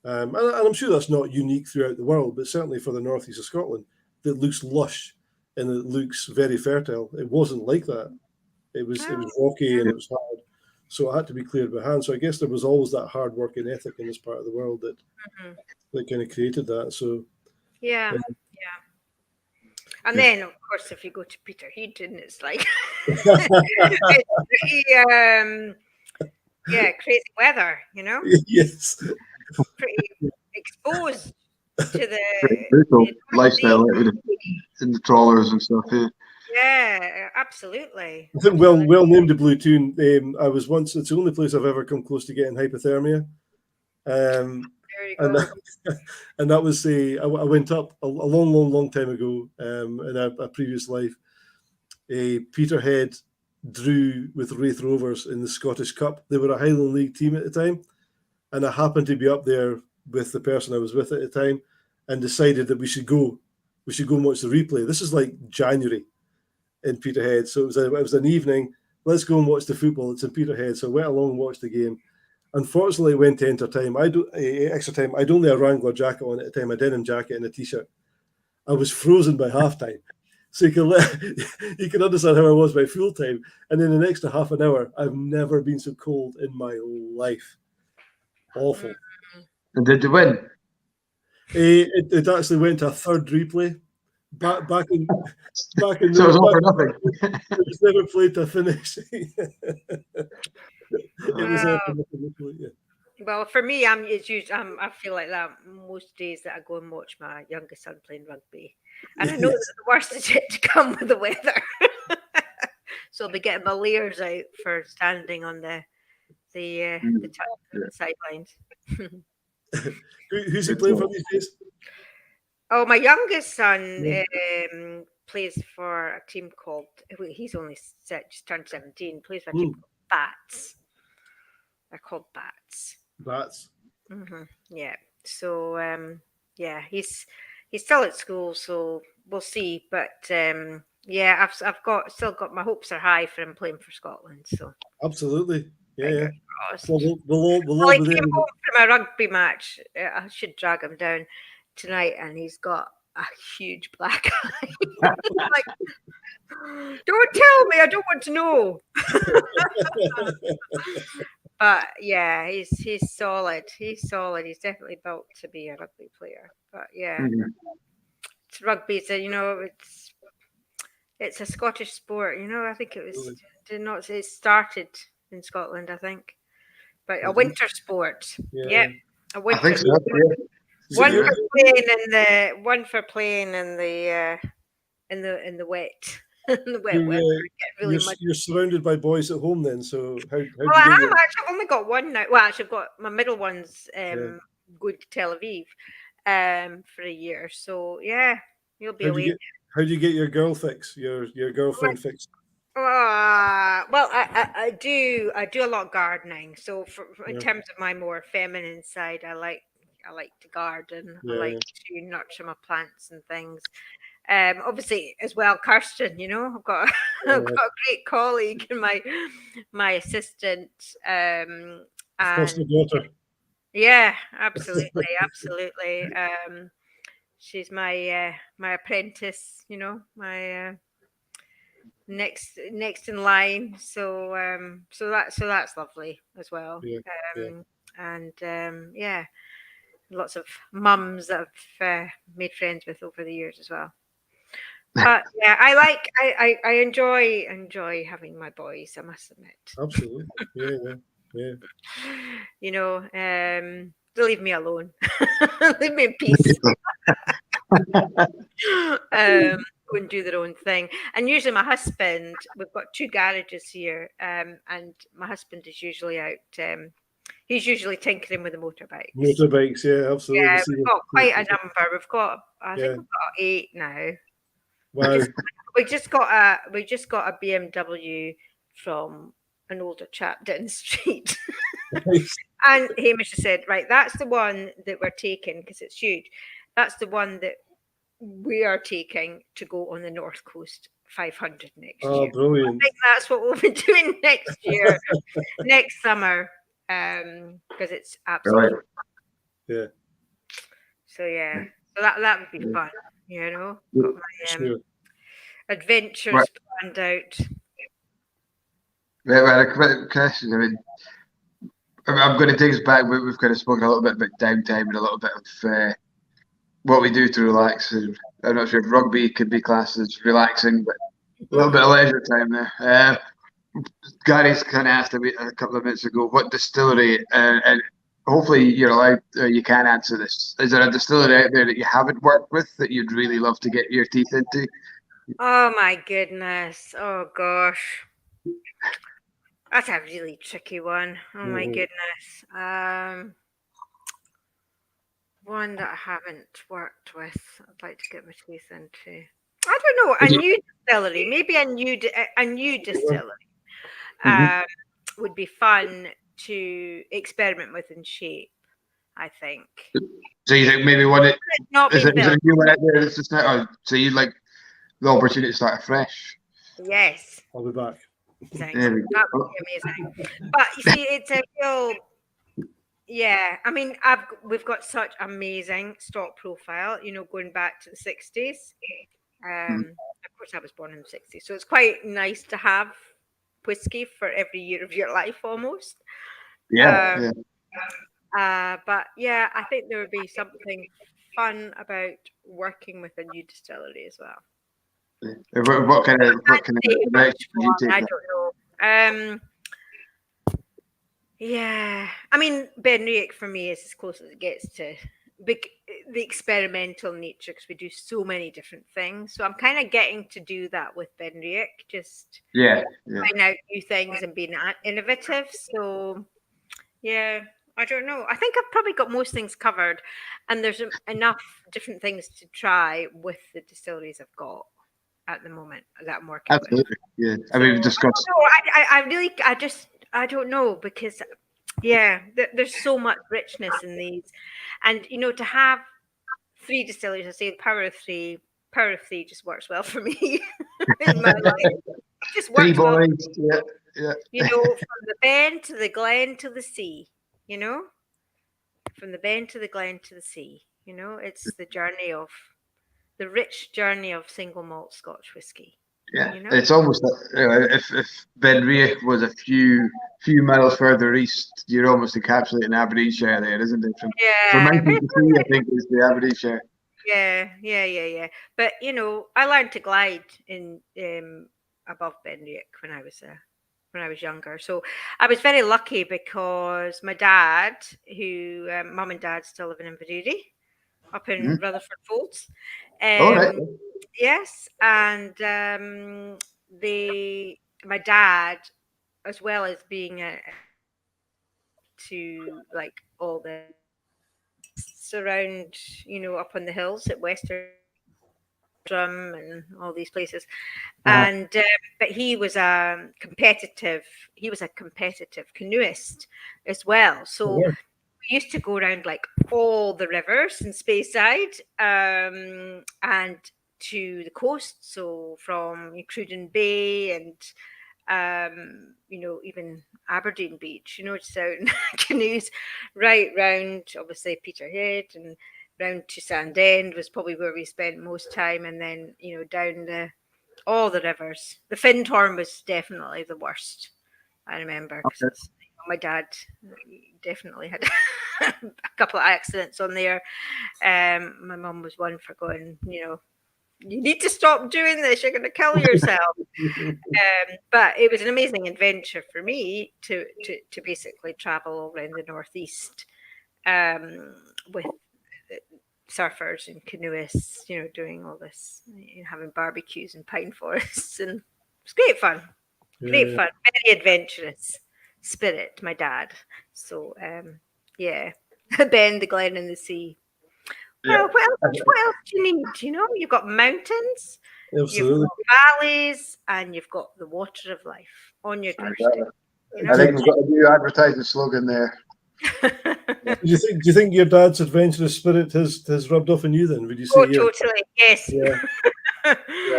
And I'm sure that's not unique throughout the world, but certainly for the northeast of Scotland, that looks lush and it looks very fertile. It wasn't like that. It was rocky and it was hard, so it had to be cleared by hand. So I guess there was always that hard working ethic in this part of the world that kind of created that. So and then of course if you go to Peterhead, it's like it's pretty, crazy weather, Yes, pretty exposed to the lifestyle in the trawlers and stuff. Yeah, absolutely. I think well named the Blue Toon. I was once. It's the only place I've ever come close to getting hypothermia. There you go. And that was I went up a long time ago in a previous life. Peterhead drew with Wraith Rovers in the Scottish Cup. They were a Highland League team at the time, and I happened to be up there with the person I was with at the time, and decided that we should go and watch the replay. This is like January in Peterhead, so it was an evening. Let's go and watch the football. It's in Peterhead, so I went along and watched the game. Unfortunately, it went to extra time. I'd only a Wrangler jacket on at the time, a denim jacket and a t-shirt. I was frozen by halftime, so you can understand how I was by full time. And then the next half an hour, I've never been so cold in my life. Awful. And did you win? It actually went to a third replay. Back in so it was all for nothing. It was never played to finish. Well, for me, I feel like that most days that I go and watch my youngest son playing rugby, and I know that the worst is yet to come with the weather. So I'll be getting my layers out for standing on the sidelines. Who's he playing for these days? Oh, my youngest son plays for a team called. He's only just turned 17. Plays for a team called Bats. They're called Bats. Bats. Yeah. So he's still at school, so we'll see. But I've still got my hopes are high for him playing for Scotland. So absolutely, yeah. Well, we'll he came home from a rugby match. I should drag him down tonight, and he's got a huge black eye. Like, don't tell me, I don't want to know. But yeah, he's solid. He's solid. He's definitely built to be a rugby player. But yeah, rugby. So it's a Scottish sport. I think it started in Scotland. I think, but a winter sport. Yeah, a winter. I think so. Yeah. One for playing in the wet. The wet weather. You're surrounded by boys at home then, so how do you I've only got one now. Well, actually, I've got my middle one's going to Tel Aviv for a year. So yeah, you'll be away. How do you get your girl fix? Your girlfriend fix? Well, I do a lot of gardening. So in terms of my more feminine side, I like to garden. I like to nurture my plants and things. Obviously, as well, Kirsten. I've got a great colleague and my assistant. And daughter. Yeah, absolutely. She's my apprentice. My next in line. So that's lovely as well. And lots of mums that I've made friends with over the years as well. But yeah, I enjoy having my boys, I must admit. Absolutely. Yeah. You know, they leave me alone. Leave me in peace. Go and do their own thing. And usually my husband, we've got 2 garages here, and my husband is usually out. He's usually tinkering with the motorbikes. Motorbikes, yeah, absolutely. Yeah, we've got quite a number. I think we've got 8 now. Wow. We just got a BMW from an older chap down the street. Nice. And Hamish has said, right, that's the one that we're taking because it's huge. That's the one that we are taking to go on the North Coast 500 next year. Brilliant. I think that's what we'll be doing next year, next summer, because it's absolutely yeah. So yeah, so that would be fun, you know. Got my adventures planned out. Well, a quick question. I mean, I'm going to take us back. We've kind of spoken a little bit about downtime and a little bit of what we do to relax. I'm not sure if rugby could be classed as relaxing, but a little bit of leisure time there. Gary's kind of asked a couple of minutes ago what distillery, and hopefully you're allowed, you can answer this. Is there a distillery out there that you haven't worked with that you'd really love to get your teeth into? Oh my goodness! Oh gosh. That's a really tricky one. Oh my goodness. One that I haven't worked with. I'd like to get my teeth into. I don't know. A new distillery, maybe a new distillery, would be fun to experiment with and shape. I think. So you think maybe one? Is there a new one out there that's just now? So you'd like the opportunity to start afresh? Yes. I'll be back. Exactly. That would be amazing. But you see, it's a real. Yeah, I mean, we've got such amazing stock profile. You know, going back to the 60s. Of course, I was born in the 60s, so it's quite nice to have whiskey for every year of your life, almost. Yeah. But yeah, I think there would be something fun about working with a new distillery as well. What kind of direction would you take? I don't know. Yeah, I mean, Benriach for me is as close as it gets to the experimental nature because we do so many different things. So I'm kind of getting to do that with Benriach, just trying out new things and being innovative. So yeah, I don't know. I think I've probably got most things covered, and there's enough different things to try with the distilleries I've got at the moment that I'm working with. Yeah. I mean, we've discussed. I don't know because, yeah, there's so much richness in these, and you know, to have 3 distilleries, I say the power of three just works well for me in my life. It just works well. Yeah. You know, from the Ben to the Glen to the sea. You know, from the Ben to the Glen to the sea. You know, it's the rich journey of single malt Scotch whiskey. Yeah, you know? It's almost like if Benriach was a few miles further east, you're almost encapsulating Aberdeenshire there, isn't it? From Mountain to Sea, I think is the Aberdeenshire. Yeah. But you know, I learned to glide in above Benriach when I was younger. So I was very lucky because my dad, who mum and dad still live in Inverurie, up in Rutherford Folds. Right. Yes, and my dad, as well as being to like all the surround, you know, up on the hills at Western Drum and all these places, and but he was a competitive canoeist as well. So we used to go around like all the rivers in Speyside, and to the coast, so from Cruden Bay and you know, even Aberdeen Beach, you know, just out in canoes right round, obviously Peterhead, and round to Sandend was probably where we spent most time, and then, you know, down all the rivers. The Findhorn was definitely the worst, I remember, because my dad definitely had a couple of accidents on there. My mum was one for going, you know, you need to stop doing this. You're going to kill yourself. But it was an amazing adventure for me to basically travel around the northeast with surfers and canoeists, doing all this, having barbecues in pine forests, and it's great fun. Great fun, very adventurous spirit, my dad. So, Ben, the Glen and the sea. Well, what else do you need? You've got mountains, Absolutely. you've got valleys, and you've got the water of life on your doorstep. I think we've got a new advertising slogan there. Do you think your dad's adventurous spirit has rubbed off on you then? Would you say? Oh, totally. Yes. Yeah.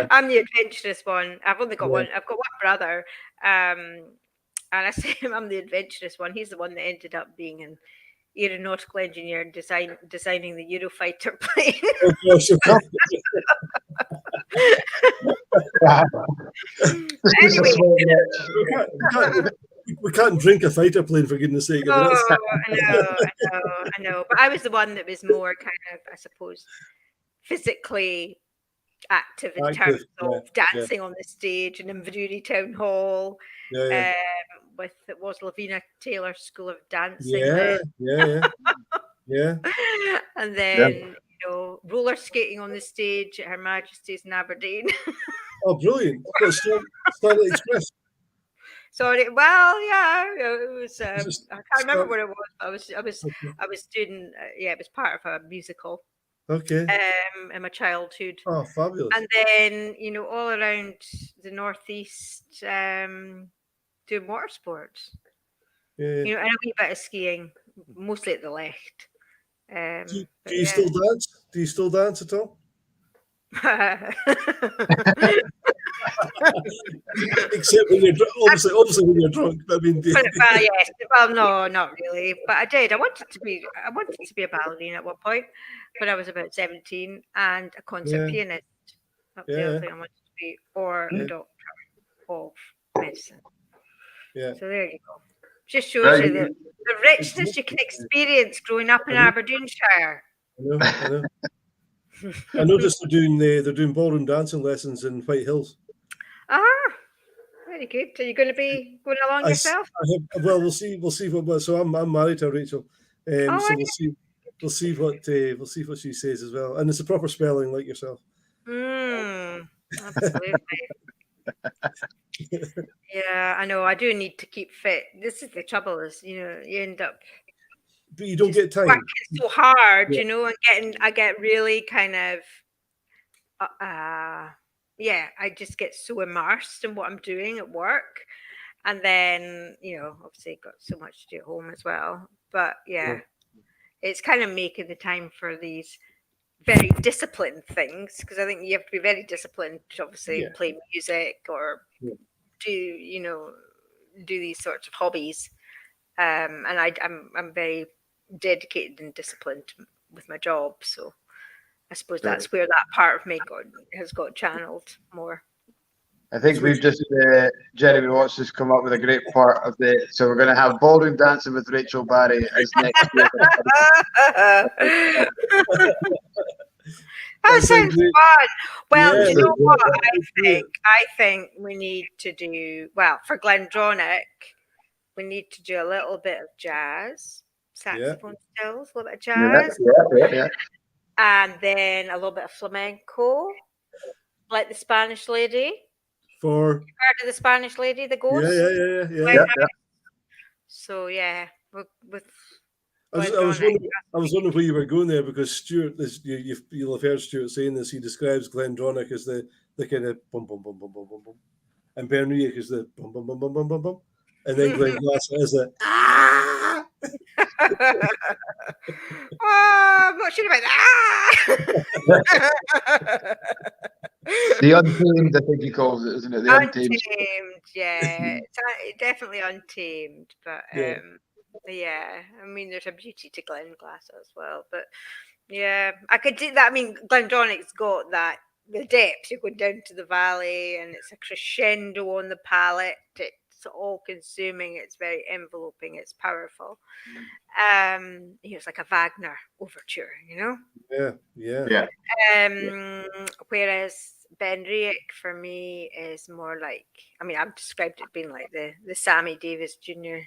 I'm the adventurous one. I've only got one. I've got one brother, and I say I'm the adventurous one. He's the one that ended up being an aeronautical engineer and designing the Eurofighter plane. Oh gosh, okay. Anyway, we can't drink a fighter plane, for goodness sake. I know. But I was the one that was more kind of, I suppose, physically active in terms of dancing on the stage and in Inverurie Town Hall. With it was Lavina Taylor School of Dancing. And then roller skating on the stage at Her Majesty's in Aberdeen. Oh, brilliant! Starlight Express. Sorry, well, it was. I can't remember what it was. I was doing. It was part of a musical. Okay. In my childhood. Oh, fabulous! And then all around the northeast, doing water sports. And a wee bit of skiing, mostly at the left. Do you still dance? Do you still dance at all? Except when you're obviously when you're drunk. I mean, yes. Well, no, not really. But I did. I wanted to be a ballerina at one point when I was about 17, and a concert pianist. That's the other thing I wanted to be, or a doctor of medicine. Yeah. So there you go. Just shows you the richness you can experience growing up in Aberdeenshire. I know. I noticed they're doing ballroom dancing lessons in White Hills. Very good. Are you going to be going along yourself? Well, we'll see. So I'm married to Rachel, so we'll see what she says as well. And it's a proper spelling, like yourself. Absolutely. Yeah, I know. I do need to keep fit. This is the trouble. Is you end up. But you don't get time. Working so hard, and I get really kind of. I just get so immersed in what I'm doing at work, and then obviously got so much to do at home as well. But it's kind of making the time for these very disciplined things, because I think you have to be very disciplined to obviously play music or do these sorts of hobbies. And I'm very dedicated and disciplined with my job, so I suppose that's where that part of me has got channeled more. I think we've just Jeremy Watts has come up with a great part of so we're going to have ballroom dancing with Rachel Barrie as next year. That sounds fun. Well, you know what I think we need to do, for GlenDronach, we need to do a little bit of jazz, saxophone stills, a little bit of jazz. Yeah. And then a little bit of flamenco, like the Spanish lady. You heard of the Spanish lady, the ghost? Yeah. So with I was wondering where you were going there, because Stuart, you'll have heard Stuart saying this. He describes GlenDronach as the kind of bum bum bum bum bum bum bum, and Benriach is the bum bum bum bum bum bum bum, and then Glenglassaugh is the ah. I'm not sure about that. The Untamed, I think he calls it, isn't it? The Untamed. It's definitely Untamed, but I mean, there's a beauty to Glenglassaugh as well, but I could do that. I mean, GlenDronach's got the depth. You're going down to the valley, and it's a crescendo on the palate. It's It's all-consuming. It's very enveloping. It's powerful. It's like a Wagner overture, Yeah. Whereas Benriach for me is more like, I've described it being like the Sammy Davis Jr.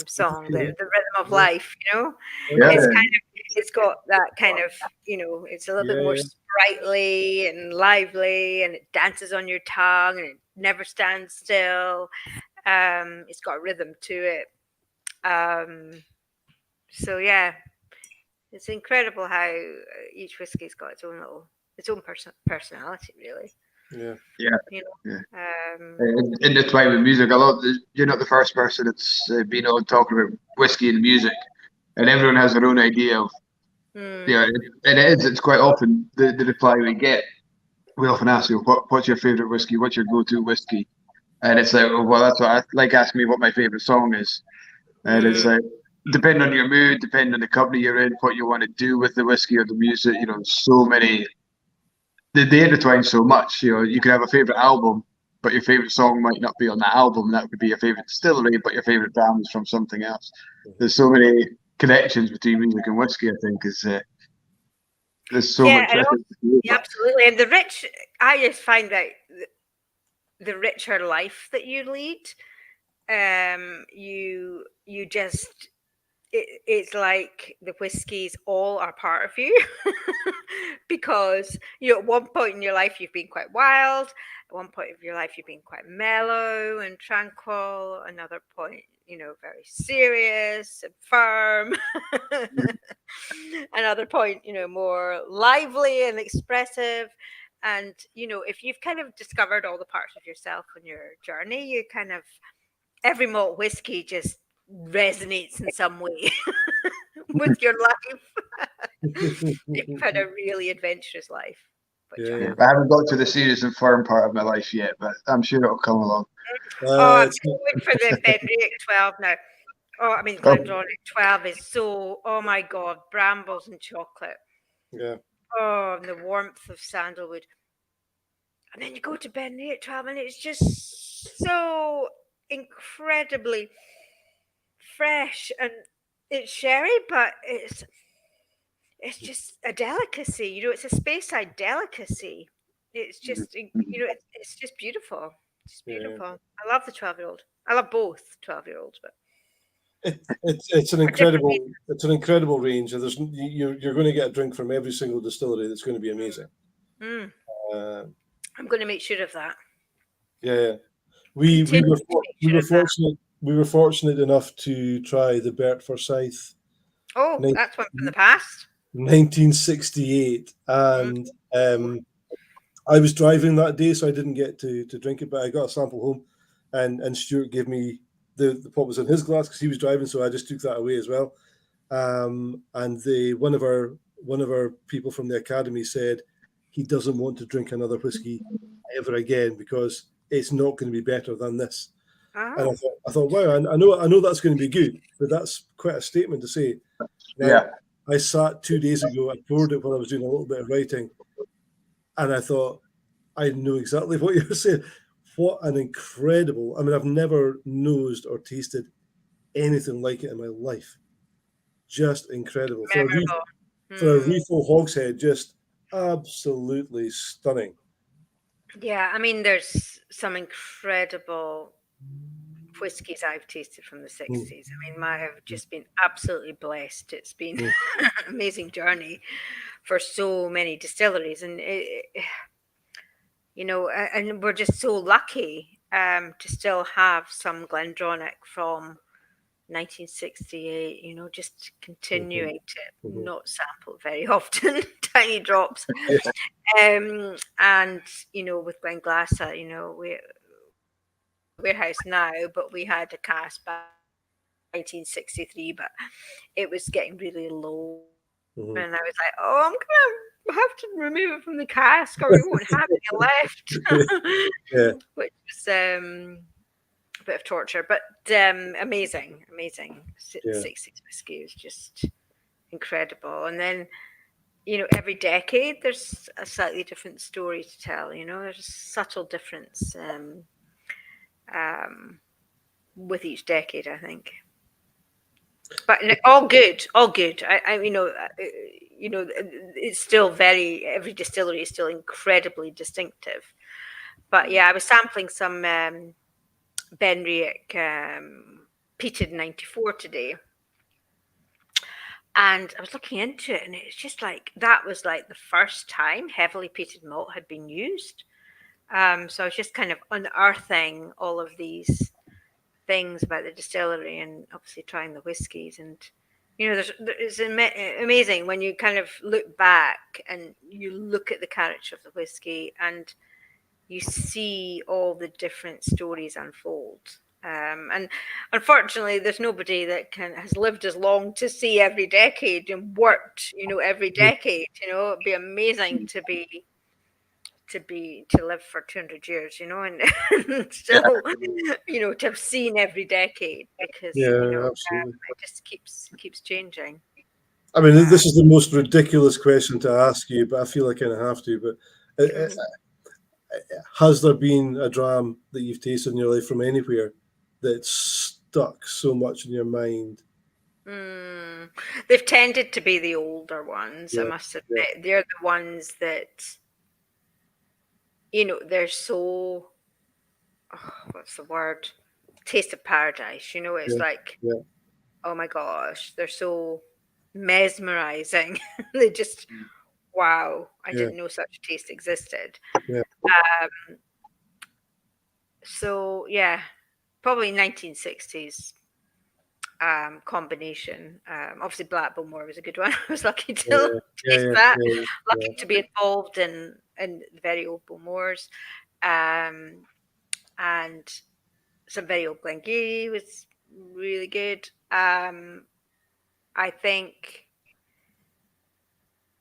Song, the rhythm of life. It's got that kind of, it's a little bit more sprightly and lively, and it dances on your tongue, and it never stands still. It's got a rhythm to it. So yeah, it's incredible how each whiskey's got its own personality, really. In this way with music, you're not the first person that's been on talking about whiskey and music, and everyone has their own idea of. It's quite often the reply we get. We often ask you, what's your favorite whiskey? What's your go-to whiskey? And it's like, well, that's what I like. Ask me what my favorite song is, and it's like, depending on your mood, depending on the company you're in, what you want to do with the whiskey or the music. So many. They intertwine so much. You could have a favorite album, but your favorite song might not be on that album. That would be your favorite distillery, but your favorite dram is from something else. There's so many connections between music and whiskey. I think there's so much. Absolutely, and I just find that the richer life that you lead, you just. It's like the whiskies all are part of you because at one point in your life you've been quite wild, at one point of your life you've been quite mellow and tranquil, another point very serious and firm, another point more lively and expressive. And if you've kind of discovered all the parts of yourself on your journey, you kind of every malt whiskey just resonates in some way with your life. You've had a really adventurous life. I haven't got to the serious and firm part of my life yet, but I'm sure it'll come along. I'm going for the Benriach 12 now. GlenDronach 12 is so, oh my God, brambles and chocolate. Yeah. Oh, and the warmth of sandalwood. And then you go to Benriach 12 and it's just so incredibly fresh, and it's sherry, but it's just a delicacy. It's a Speyside delicacy. It's just it's just beautiful. It's beautiful. I love the 12-year-old. I love both 12-year-olds, but it's an incredible range, and you're going to get a drink from every single distillery that's going to be amazing. I'm going to make sure of that. Yeah, we were fortunate enough to try the Bert Forsyth. Oh, that's one from the past. 1968, and I was driving that day, so I didn't get to drink it, but I got a sample home, and Stuart gave me the what was in his glass because he was driving, so I just took that away as well. And one of our people from the academy said he doesn't want to drink another whiskey ever again because it's not going to be better than this. And I thought, wow, I know that's going to be good, but that's quite a statement to say. Now, I sat 2 days ago, I poured it while I was doing a little bit of writing, and I thought, I know exactly what you're saying. What an incredible, I've never nosed or tasted anything like it in my life. Just incredible. For a refill hogshead, just absolutely stunning. Yeah, there's some incredible whiskies I've tasted from the 60s. I've just been absolutely blessed. It's been an amazing journey for so many distilleries, and and we're just so lucky to still have some GlenDronach from 1968, just continuing to not sample very often, tiny drops. And with Glenglassaugh, we're warehouse now, but we had a cask back in 1963, but it was getting really low. And I was like, oh, I'm going to have to remove it from the cask or we won't have any left. Which was a bit of torture, but amazing. 60s whiskey is just incredible. And then, every decade there's a slightly different story to tell. There's a subtle difference. with each decade, I think. But all good, all good. It's still every distillery is still incredibly distinctive. But yeah, I was sampling some Benriach peated 94 today. And I was looking into it, and it's just like, that was like the first time heavily peated malt had been used. So I was just kind of unearthing all of these things about the distillery, and obviously trying the whiskies. And it's amazing when you kind of look back and you look at the character of the whiskey, and you see all the different stories unfold. And unfortunately, there's nobody that has lived as long to see every decade and worked, every decade. It'd be amazing to live for 200 years, and still, to have seen every decade, because absolutely. it just keeps changing. I mean, this is the most ridiculous question to ask you, but I feel I kind of have to. But has there been a dram that you've tasted in your life from anywhere that stuck so much in your mind? They've tended to be the older ones, I must admit. They're the ones that, they're so, what's the word? Taste of paradise. It's like, oh my gosh, they're so mesmerizing. They just, wow, I didn't know such a taste existed. So yeah, probably 1960s combination. Obviously Black Bowmore was a good one. I was lucky to taste that. Lucky to be involved in the very old Bowmores. And some very old Glen Garioch was really good. I think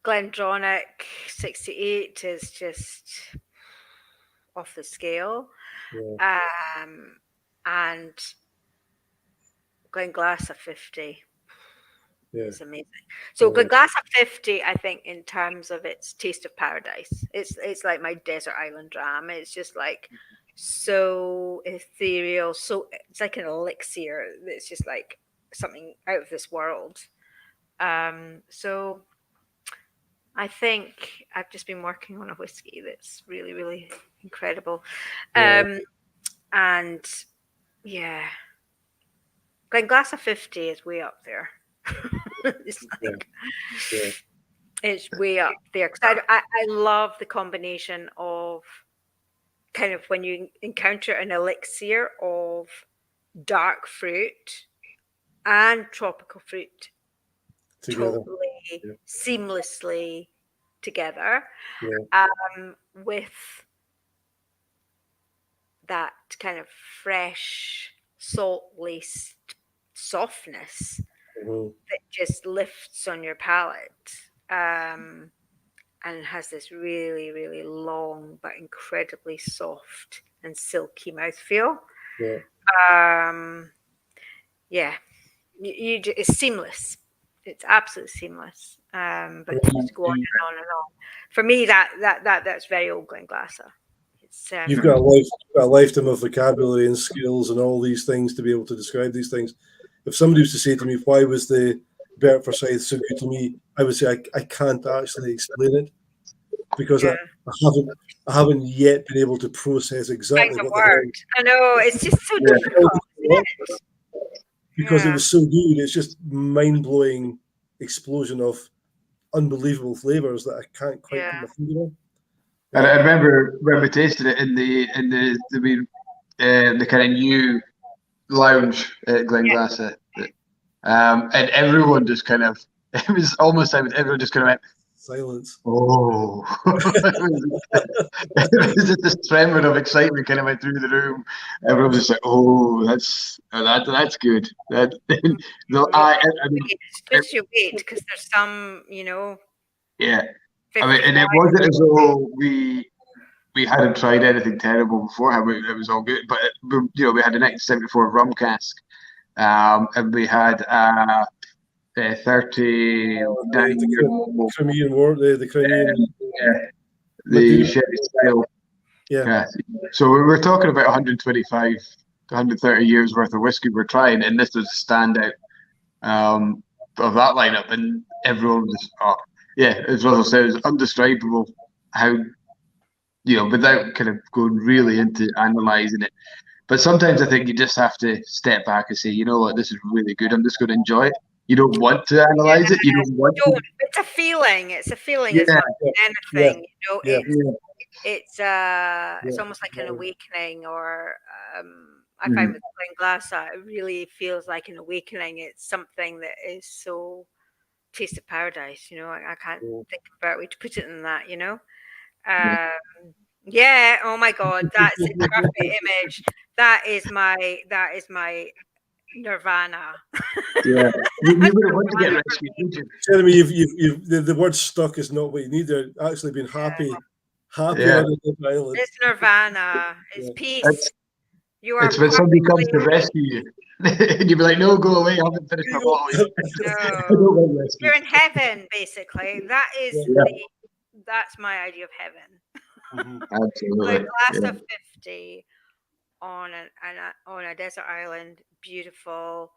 GlenDronach 68 is just off the scale. And Glenglassaugh 50 is amazing. So Glenglassaugh 50, I think, in terms of its taste of paradise, it's like my desert island dram. It's just like so ethereal, so it's like an elixir. It's just like something out of this world. So I think I've just been working on a whiskey that's really, really incredible. And yeah, Glenglassaugh 50 is way up there. It's way up there, because I love the combination of kind of when you encounter an elixir of dark fruit and tropical fruit totally seamlessly together, with that kind of fresh, salt-laced softness that just lifts on your palate, and has this really, really long but incredibly soft and silky mouthfeel. It's seamless. It's absolutely seamless. But it keeps going on and on. For me, that's very old Glenglassaugh. You've got a lifetime of vocabulary and skills and all these things to be able to describe these things. If somebody was to say to me, why was the Bert Forsyth so good to me, I would say I can't actually explain it, because I haven't yet been able to process exactly what the word. I know, it's just so difficult, isn't it? Because it was so good. It's just mind-blowing explosion of unbelievable flavors that I can't quite put my finger on. And I remember when we tasted it in the kind of new lounge at Glenglassaugh, and everyone just kind of, it was almost like everyone just kind of went silence. Oh, it was just this tremor of excitement kind of went through the room. Everyone was just like, "Oh, that's good." Just you wait, because there's some, Yeah, I mean, and it wasn't as though we hadn't tried anything terrible beforehand. It was all good, but we had a 1974 rum cask, and we had 39-year-old Crimean War, the Crimean, the Sherry style. So we're talking about 125 130 years worth of whiskey we're trying, and this was a standout of that lineup, and everyone was, as Russell says, undescribable how, without kind of going really into analysing it. But sometimes I think you just have to step back and say, you know what, this is really good. I'm just going to enjoy it. You don't want to analyse it. You don't want to. It's a feeling. It's a feeling as much as anything. It's almost like an awakening, or I find with Glenglassaugh, it really feels like an awakening. It's something that is so taste of paradise. I can't think of a better way to put it than that. Oh my God, that's a perfect image. That is my nirvana. Yeah, you wouldn't want to get rescued, would you? Jeremy, you've the word stuck is not what you need. They're actually being happy on the island. It's nirvana. It's peace. It's when somebody comes to rescue you, and you'd be like, "No, go away! I haven't finished my bottle." No. You're in heaven, basically. That's my idea of heaven. Absolutely. A glass of 50 on a desert island, beautiful,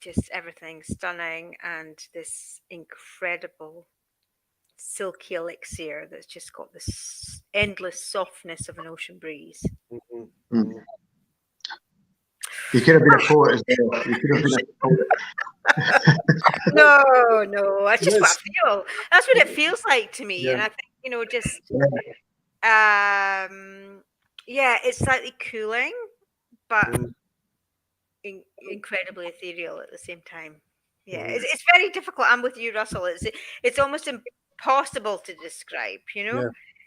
just everything stunning, and this incredible silky elixir that's just got this endless softness of an ocean breeze. You could have been a poet as well. You could have been a poet. No, that's just what I feel. That's what it feels like to me. And I think, it's slightly cooling, but incredibly ethereal at the same time. It's very difficult. I'm with you, Russell. It's almost impossible to describe,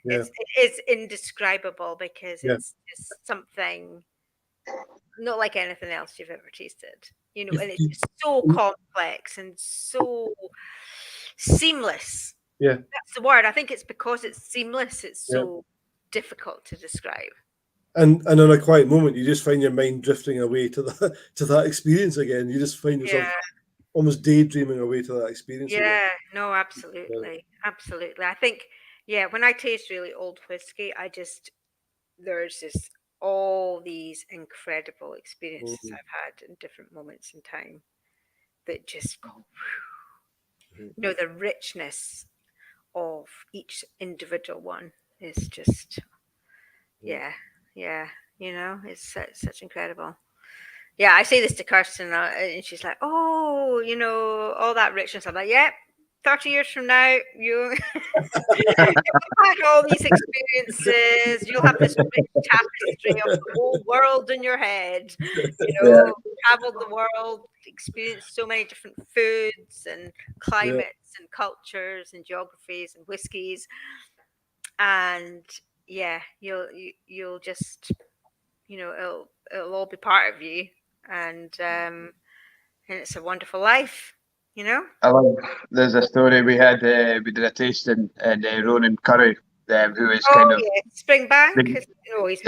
It's indescribable, because it's just something not like anything else you've ever tasted, and it's just so complex and so seamless. That's the word. I think it's because it's seamless, it's so difficult to describe. And on a quiet moment, you just find your mind drifting away to that experience again. You just find yourself almost daydreaming away to that experience. Again. No, absolutely. I think, when I taste really old whiskey, there's just all these incredible experiences I've had in different moments in time that just go, the richness of each individual one is just, it's such incredible. I say this to Kirsten, and she's like, "Oh, all that richness." I'm like, 30 years from now, you'll have all these experiences. You'll have this rich tapestry of the whole world in your head. Traveled the world, experienced so many different foods and climates and cultures and geographies and whiskies, and you'll just, it'll all be part of you, and it's a wonderful life. I love. There's a story we had. We did a tasting, and Ronan Curry, who is kind of Springbank. He's moved.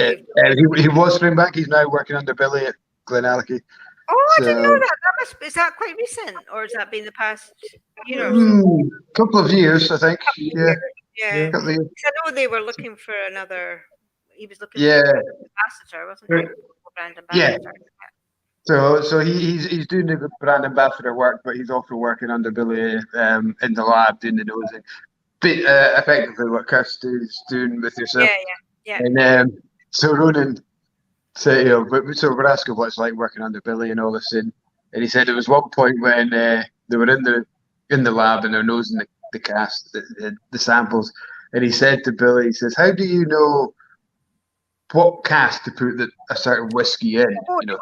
He was Springbank. He's now working under Billy at Glenalchie. Oh, I didn't know that. Is that quite recent, or has that been the past couple of years, I think. Yeah. I know they were looking for another. He was looking for an ambassador, wasn't he? Brand ambassador. So he's doing the brand ambassador work, but he's also working under Billy in the lab doing the nosing. Effectively what Kirsty's doing with yourself. Yeah. And so Ronan said, so we're asking what it's like working under Billy and all this, and he said there was one point when they were in the lab and they're nosing the cast, the samples, and he said to Billy, he says, "How do you know what cask to put a certain whiskey in?"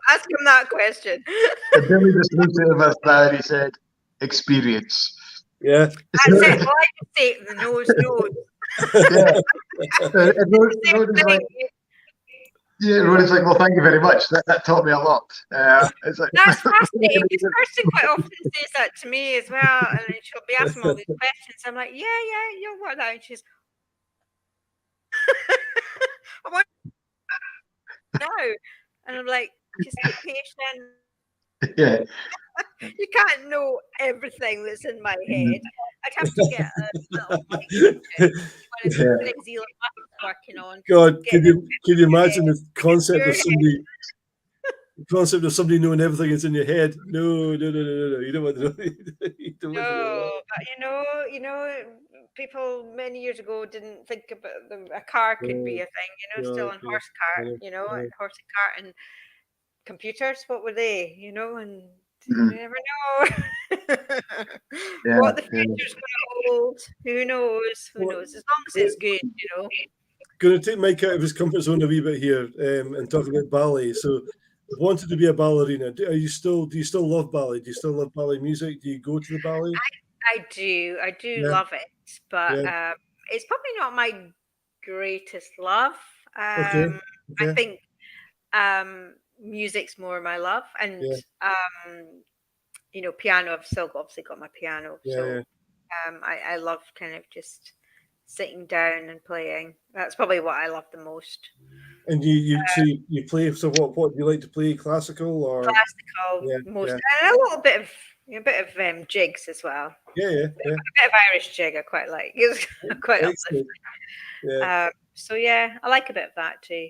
Ask him that question. And Billy just looked at him as that, and he said, "Experience." That's it. Well, I just say the nose. Ronan's like, "Well, thank you very much. That taught me a lot." It's like, that's fascinating, because Kirsten quite often says that to me as well, and she'll be asking all these questions. I'm like, you'll work that, and she's, I want no, and I'm like, just be patient. You can't know everything that's in my head. I'd have to get a little working on. God, can you imagine the concept of somebody knowing everything that's in your head? No. You don't want to know. You don't want to know that. But people many years ago didn't think about a car could be a thing. Still on horse cart. Horse and cart and computers. What were they? And you never know what the future's going to hold. Who knows? Who knows? As long as it's good, Going to take Mike out of his comfort zone a wee bit here and talk about ballet. So, wanted to be a ballerina. Do you still love ballet? Do you still love ballet music? Do you go to the ballet? I do love it, but it's probably not my greatest love. I think music's more my love, and piano. I've still obviously got my piano, I love kind of just sitting down and playing. That's probably what I love the most. And you play. So what do you like to play? Classical or classical? Most, and a little bit of jigs as well. A bit of Irish jig I quite like. It's quite uplifting. So I like a bit of that too.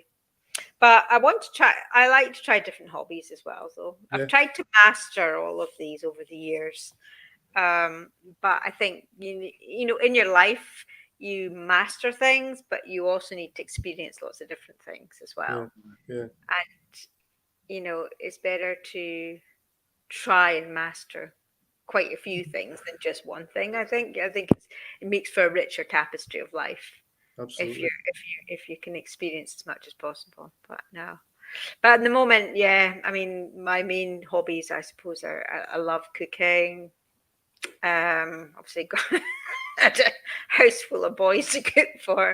But I want to try. I like to try different hobbies as well. So I've tried to master all of these over the years. But I think in your life you master things, but you also need to experience lots of different things as well. And it's better to try and master quite a few things than just one thing. I think it makes for a richer tapestry of life. Absolutely. If you can experience as much as possible. But at the moment, I mean, my main hobbies, I suppose, are I love cooking. Obviously got a house full of boys to cook for,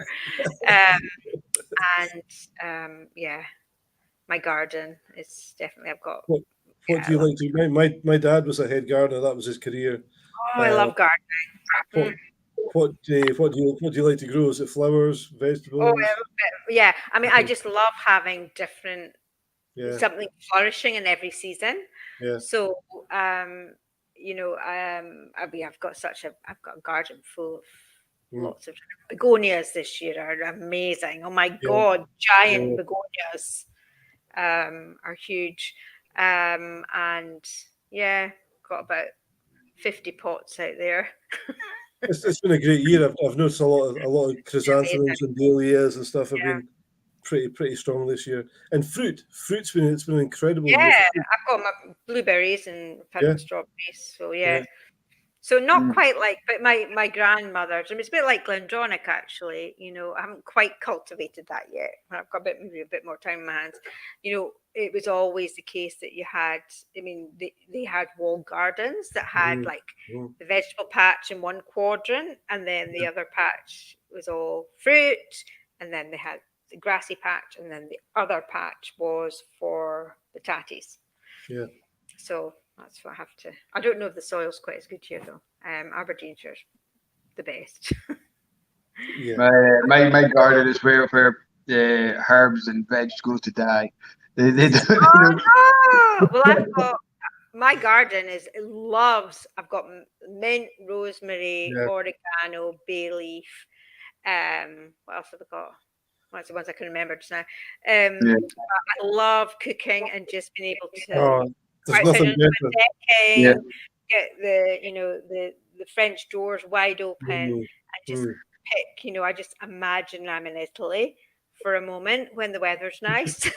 my garden is definitely. I've got. What do you like to do? My dad was a head gardener. That was his career. I love gardening. What do you like to grow? Is it flowers, vegetables? I mean, I just love having different something flourishing in every season. So I've got a garden full of lots of begonias this year are amazing. Oh my God, giant begonias are huge. And got about 50 pots out there. It's been a great year. I've noticed a lot of chrysanthemums and dahlias and stuff have been pretty strong this year. And fruit's been an incredible year. I've got my blueberries and strawberries. So so not quite like, but my grandmother's. I mean, it's a bit like GlenDronach actually. I haven't quite cultivated that yet. I've got maybe a bit more time in my hands. It was always the case that you had. I mean, they had walled gardens that had like the vegetable patch in one quadrant, and then the other patch was all fruit, and then they had the grassy patch, and then the other patch was for the tatties. So that's what I have to. I don't know if the soil's quite as good here though. Aberdeenshire's the best. My garden is where the herbs and veg go to die. They Well, I've got my garden I've got mint, rosemary, oregano, bay leaf. What else have I got? That's the ones I can remember just now. I love cooking and just being able to get the French doors wide open and just pick. I just imagine I'm in Italy for a moment when the weather's nice.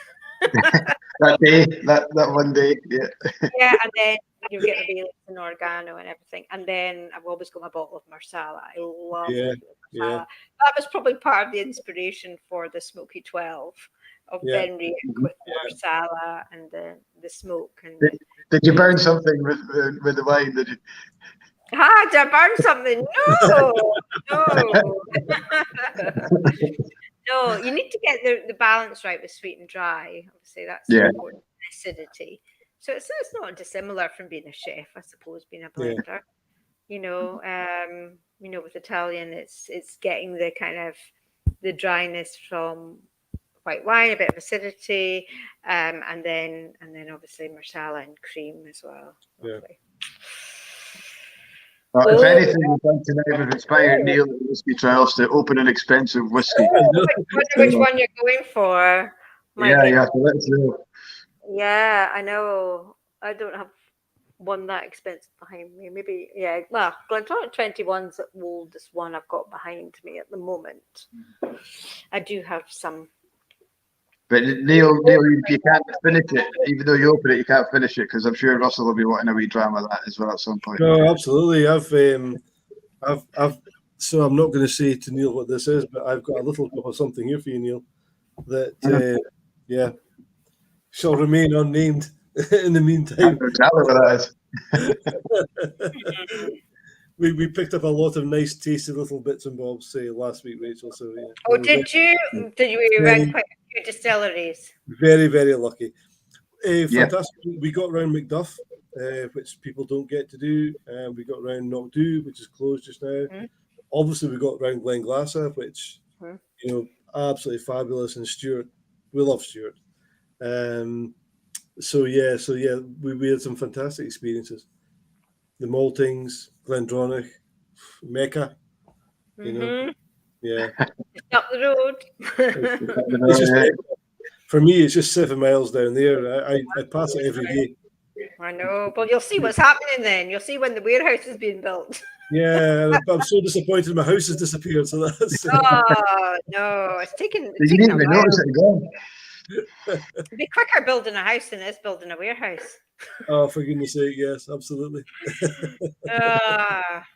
that one day, and then you get the bay leaves and oregano and everything, and then I've always got my bottle of Marsala. I love Marsala. That was probably part of the inspiration for the Smoky 12 of Benriach with Marsala and the smoke. And did you burn something with the wine? Did you? Did I burn something? No. No, you need to get the balance right with sweet and dry. Obviously, that's important. Acidity. So it's not dissimilar from being a chef, I suppose, being a blender. With Italian, it's getting the kind of the dryness from white wine, a bit of acidity, and then obviously Marsala and cream as well. If anything, we've done tonight, we've inspired Neil at Whiskey Trials to open an expensive whiskey. I wonder which one you're going for. So let us know. Yeah, I know. I don't have one that expensive behind me. Maybe, well, GlenDronach 21's the oldest one I've got behind me at the moment. I do have some. But Neil, you can't finish it. Even though you open it, you can't finish it, because I'm sure Russell will be wanting a wee dram of that as well at some point. No, absolutely. I've. So I'm not going to say to Neil what this is, but I've got a little cup of something here for you, Neil, that shall remain unnamed in the meantime. We picked up a lot of nice, tasty little bits and bobs last week, Rachel. So yeah. Oh, did you? Did you run quite a few distilleries? Very, very lucky. Fantastic. We got round Macduff, which people don't get to do. We got round Knockdhu, which is closed just now. Mm-hmm. Obviously, we got round Glenglassaugh, which absolutely fabulous, and SWRI. We love SWRI. We had some fantastic experiences. The Maltings, GlenDronach, Mecca, just up the road. For me, it's just 7 miles down there. I pass it every day. I know, but you'll see what's happening then. You'll see when the warehouse is being built. Yeah, I'm so disappointed my house has disappeared. So that's. Oh no, it's taken. You didn't even notice it gone. It'd be quicker building a house than it is building a warehouse. Oh, for goodness sake, yes, absolutely. That's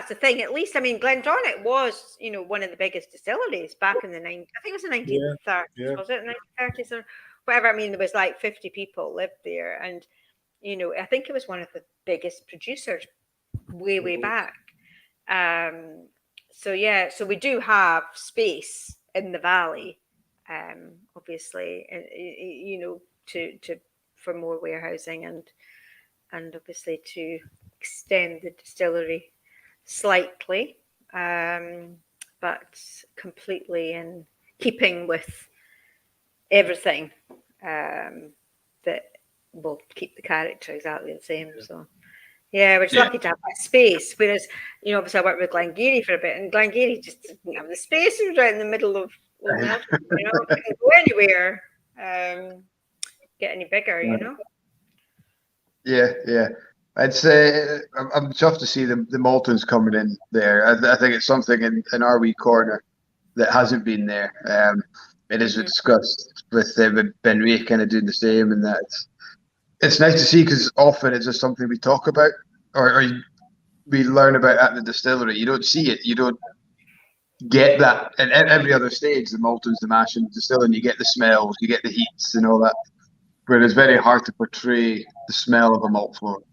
the thing. At least, I mean, GlenDronach was, one of the biggest distilleries back in the 90s. I think it was the 1930s. Was it 1930s or whatever? I mean, there was like 50 people lived there, and I think it was one of the biggest producers way back. So we do have space in the valley, obviously, for more warehousing and obviously to extend the distillery slightly, but completely in keeping with everything that will keep the character exactly the same. So we're just lucky to have that space. Whereas, obviously I worked with Glen Garioch for a bit, and Glen Garioch just didn't have the space. It was right in the middle of it couldn't go anywhere, get any bigger, Yeah. I'd say I'm chuffed to see the Maltings coming in there. I think it's something in our wee corner that hasn't been there. It is discussed with Benriach kind of doing the same, and that it's nice to see, because often it's just something we talk about or we learn about at the distillery. You don't see it. You don't get that. And at every other stage, the maltings, the mashing, the distilling, you get the smells, you get the heats and all that. Where it's very hard to portray the smell of a malt floor.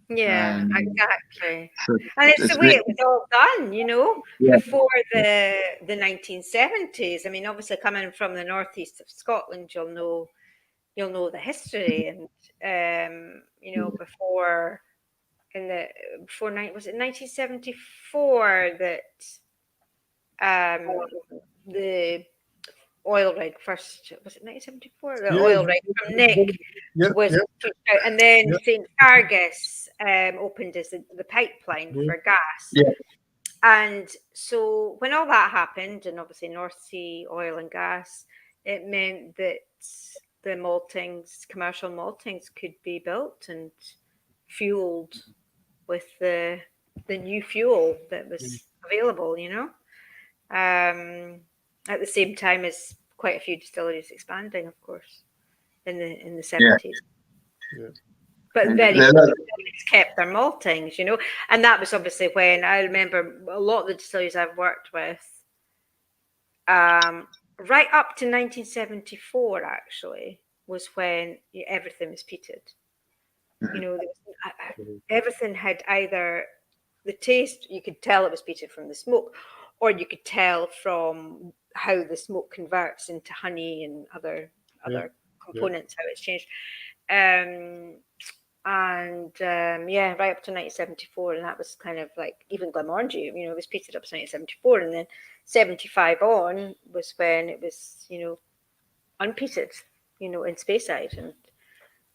Yeah, exactly. And it's the way it was all done, before the 1970s. I mean, obviously coming from the northeast of Scotland, you'll know the history, and before was it 1974 that the oil rig first, was it 1974? The oil rig from Nick was pushed out, and then St. Fergus opened as the pipeline for gas. Yeah. And so when all that happened, and obviously North Sea oil and gas, it meant that the maltings, commercial maltings, could be built and fueled with the new fuel that was available, at the same time as quite a few distilleries expanding, of course, in the 70s. Yeah. But very few distilleries kept their maltings, and that was obviously when I remember a lot of the distilleries I've worked with, right up to 1974 actually, was when everything was peated. Everything had either the taste, you could tell it was peated from the smoke, or you could tell from how the smoke converts into honey and other components, how it's changed. Right up to 1974, and that was kind of like even Glenmorangie, it was peated up to 1974, and then 75 on was when it was, unpeated, in Speyside,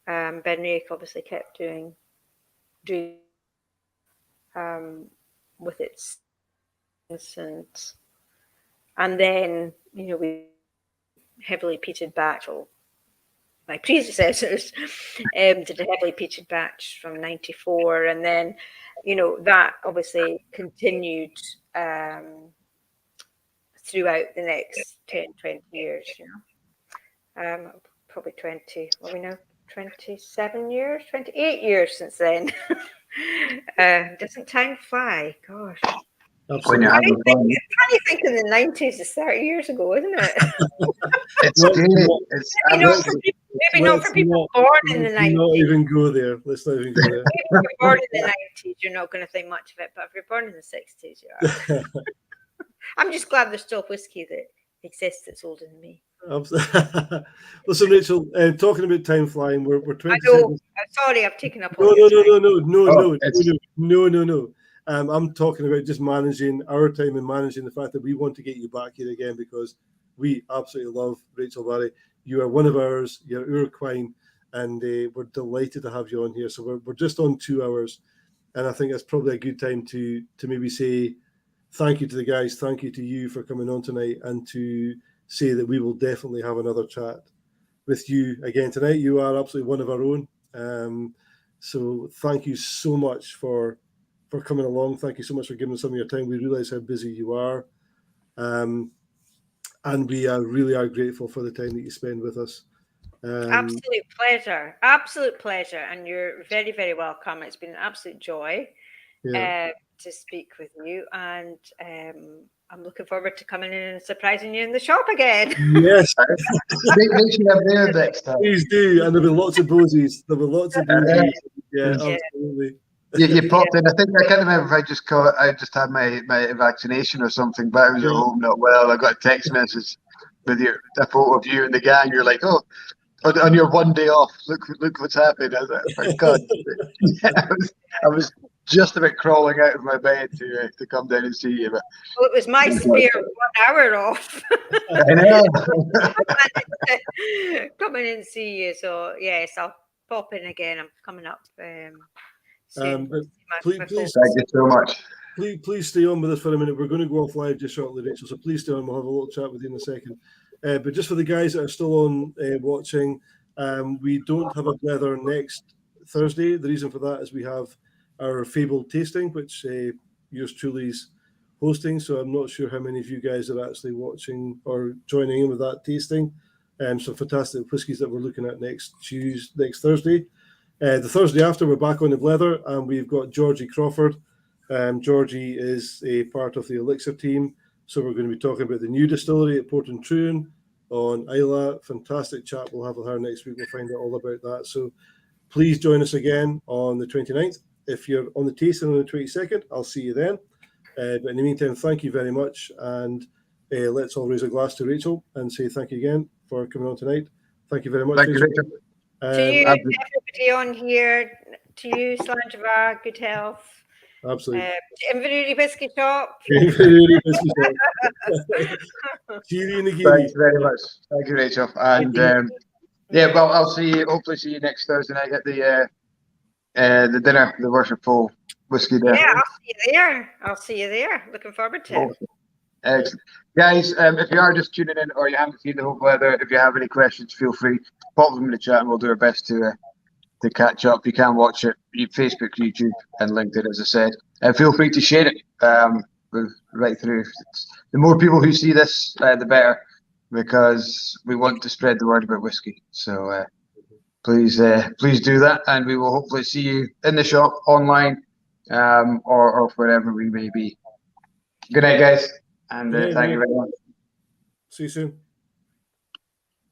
and Benriach obviously kept doing do with its and then we heavily peated batch. Well, my predecessors did a heavily peated batch from '94, and then that obviously continued throughout the next 10-20 years. Probably 20. What are we now? 27 years, 28 years since then. Doesn't time fly? Gosh. Absolutely. Funny think in the 90s is 30 years ago, isn't it? It's good. Maybe not for people born in the 90s. Not even go there. Let's not even go there. If you're born in the 90s, you're not going to think much of it. But if you're born in the 60s, you are. I'm just glad there's still whiskey that exists that's older than me. Listen, Rachel, talking about time flying, we're 20 I know. seconds. I'm sorry, I've taken up all your time. No. I'm talking about just managing our time and managing the fact that we want to get you back here again because we absolutely love Rachel Barrie. You are one of ours. You're our Quine, and we're delighted to have you on here. So we're just on 2 hours, and I think that's probably a good time to maybe say thank you to the guys, thank you to you for coming on tonight, and to say that we will definitely have another chat with you again tonight. You are absolutely one of our own. So thank you so much for coming along. Thank you so much for giving us some of your time. We realize how busy you are. And we really are grateful for the time that you spend with us. Absolute pleasure. And you're very, very welcome. It's been an absolute joy to speak with you. And I'm looking forward to coming in and surprising you in the shop again. Yes. Make sure I'm there next time. Please do. And there'll be lots of bozies. Yeah, absolutely. You popped in. I can't remember if I just had my vaccination or something, but I was at home not well. I got a text message with a photo of you and the gang. You're like, oh, on your one day off, look what's happened. I was like, my God. I was just about crawling out of my bed to come down and see you. But well, it was my spare 1 hour off. I know. Come in and see you. So yes, I'll pop in again. I'm coming up. Please, thank you so much. Please stay on with us for a minute. We're going to go off live just shortly, Rachel. So please stay on. We'll have a little chat with you in a second. But just for the guys that are still on watching, we don't have a Blether next Thursday. The reason for that is we have our fabled tasting, which yours truly's hosting. So I'm not sure how many of you guys are actually watching or joining in with that tasting. Some fantastic whiskies that we're looking at next Thursday. The Thursday after, we're back on the Blether, and we've got Georgie Crawford. Georgie is a part of the Elixir team, so we're going to be talking about the new distillery at Portentruan on Isla. Fantastic chat we'll have with her next week. We'll find out all about that. So please join us again on the 29th. If you're on the tasting on the 22nd, I'll see you then. But in the meantime, thank you very much, and let's all raise a glass to Rachel and say thank you again for coming on tonight. Thank you very much, Thank Rachel. you, Rachel. To you, everybody on here, to you, Slanjava, good health. Absolutely. Inverurie Whisky Shop. Inverurie Whisky Shop. Thanks very much. Thank you, Rachel. And well, I'll hopefully see you next Thursday night at the dinner, the Worshipful Whisky Dinner. Yeah, I'll see you there. Looking forward to it. Excellent. Guys, if you are just tuning in or you haven't seen the whole Blether, if you have any questions, feel free, pop them in the chat and we'll do our best to catch up. You can watch it, Facebook, YouTube and LinkedIn, as I said. And feel free to share it right through. The more people who see this, the better, because we want to spread the word about whiskey. So please do that, and we will hopefully see you in the shop, online, or wherever we may be. Good night, guys. And thank you very much. See you soon.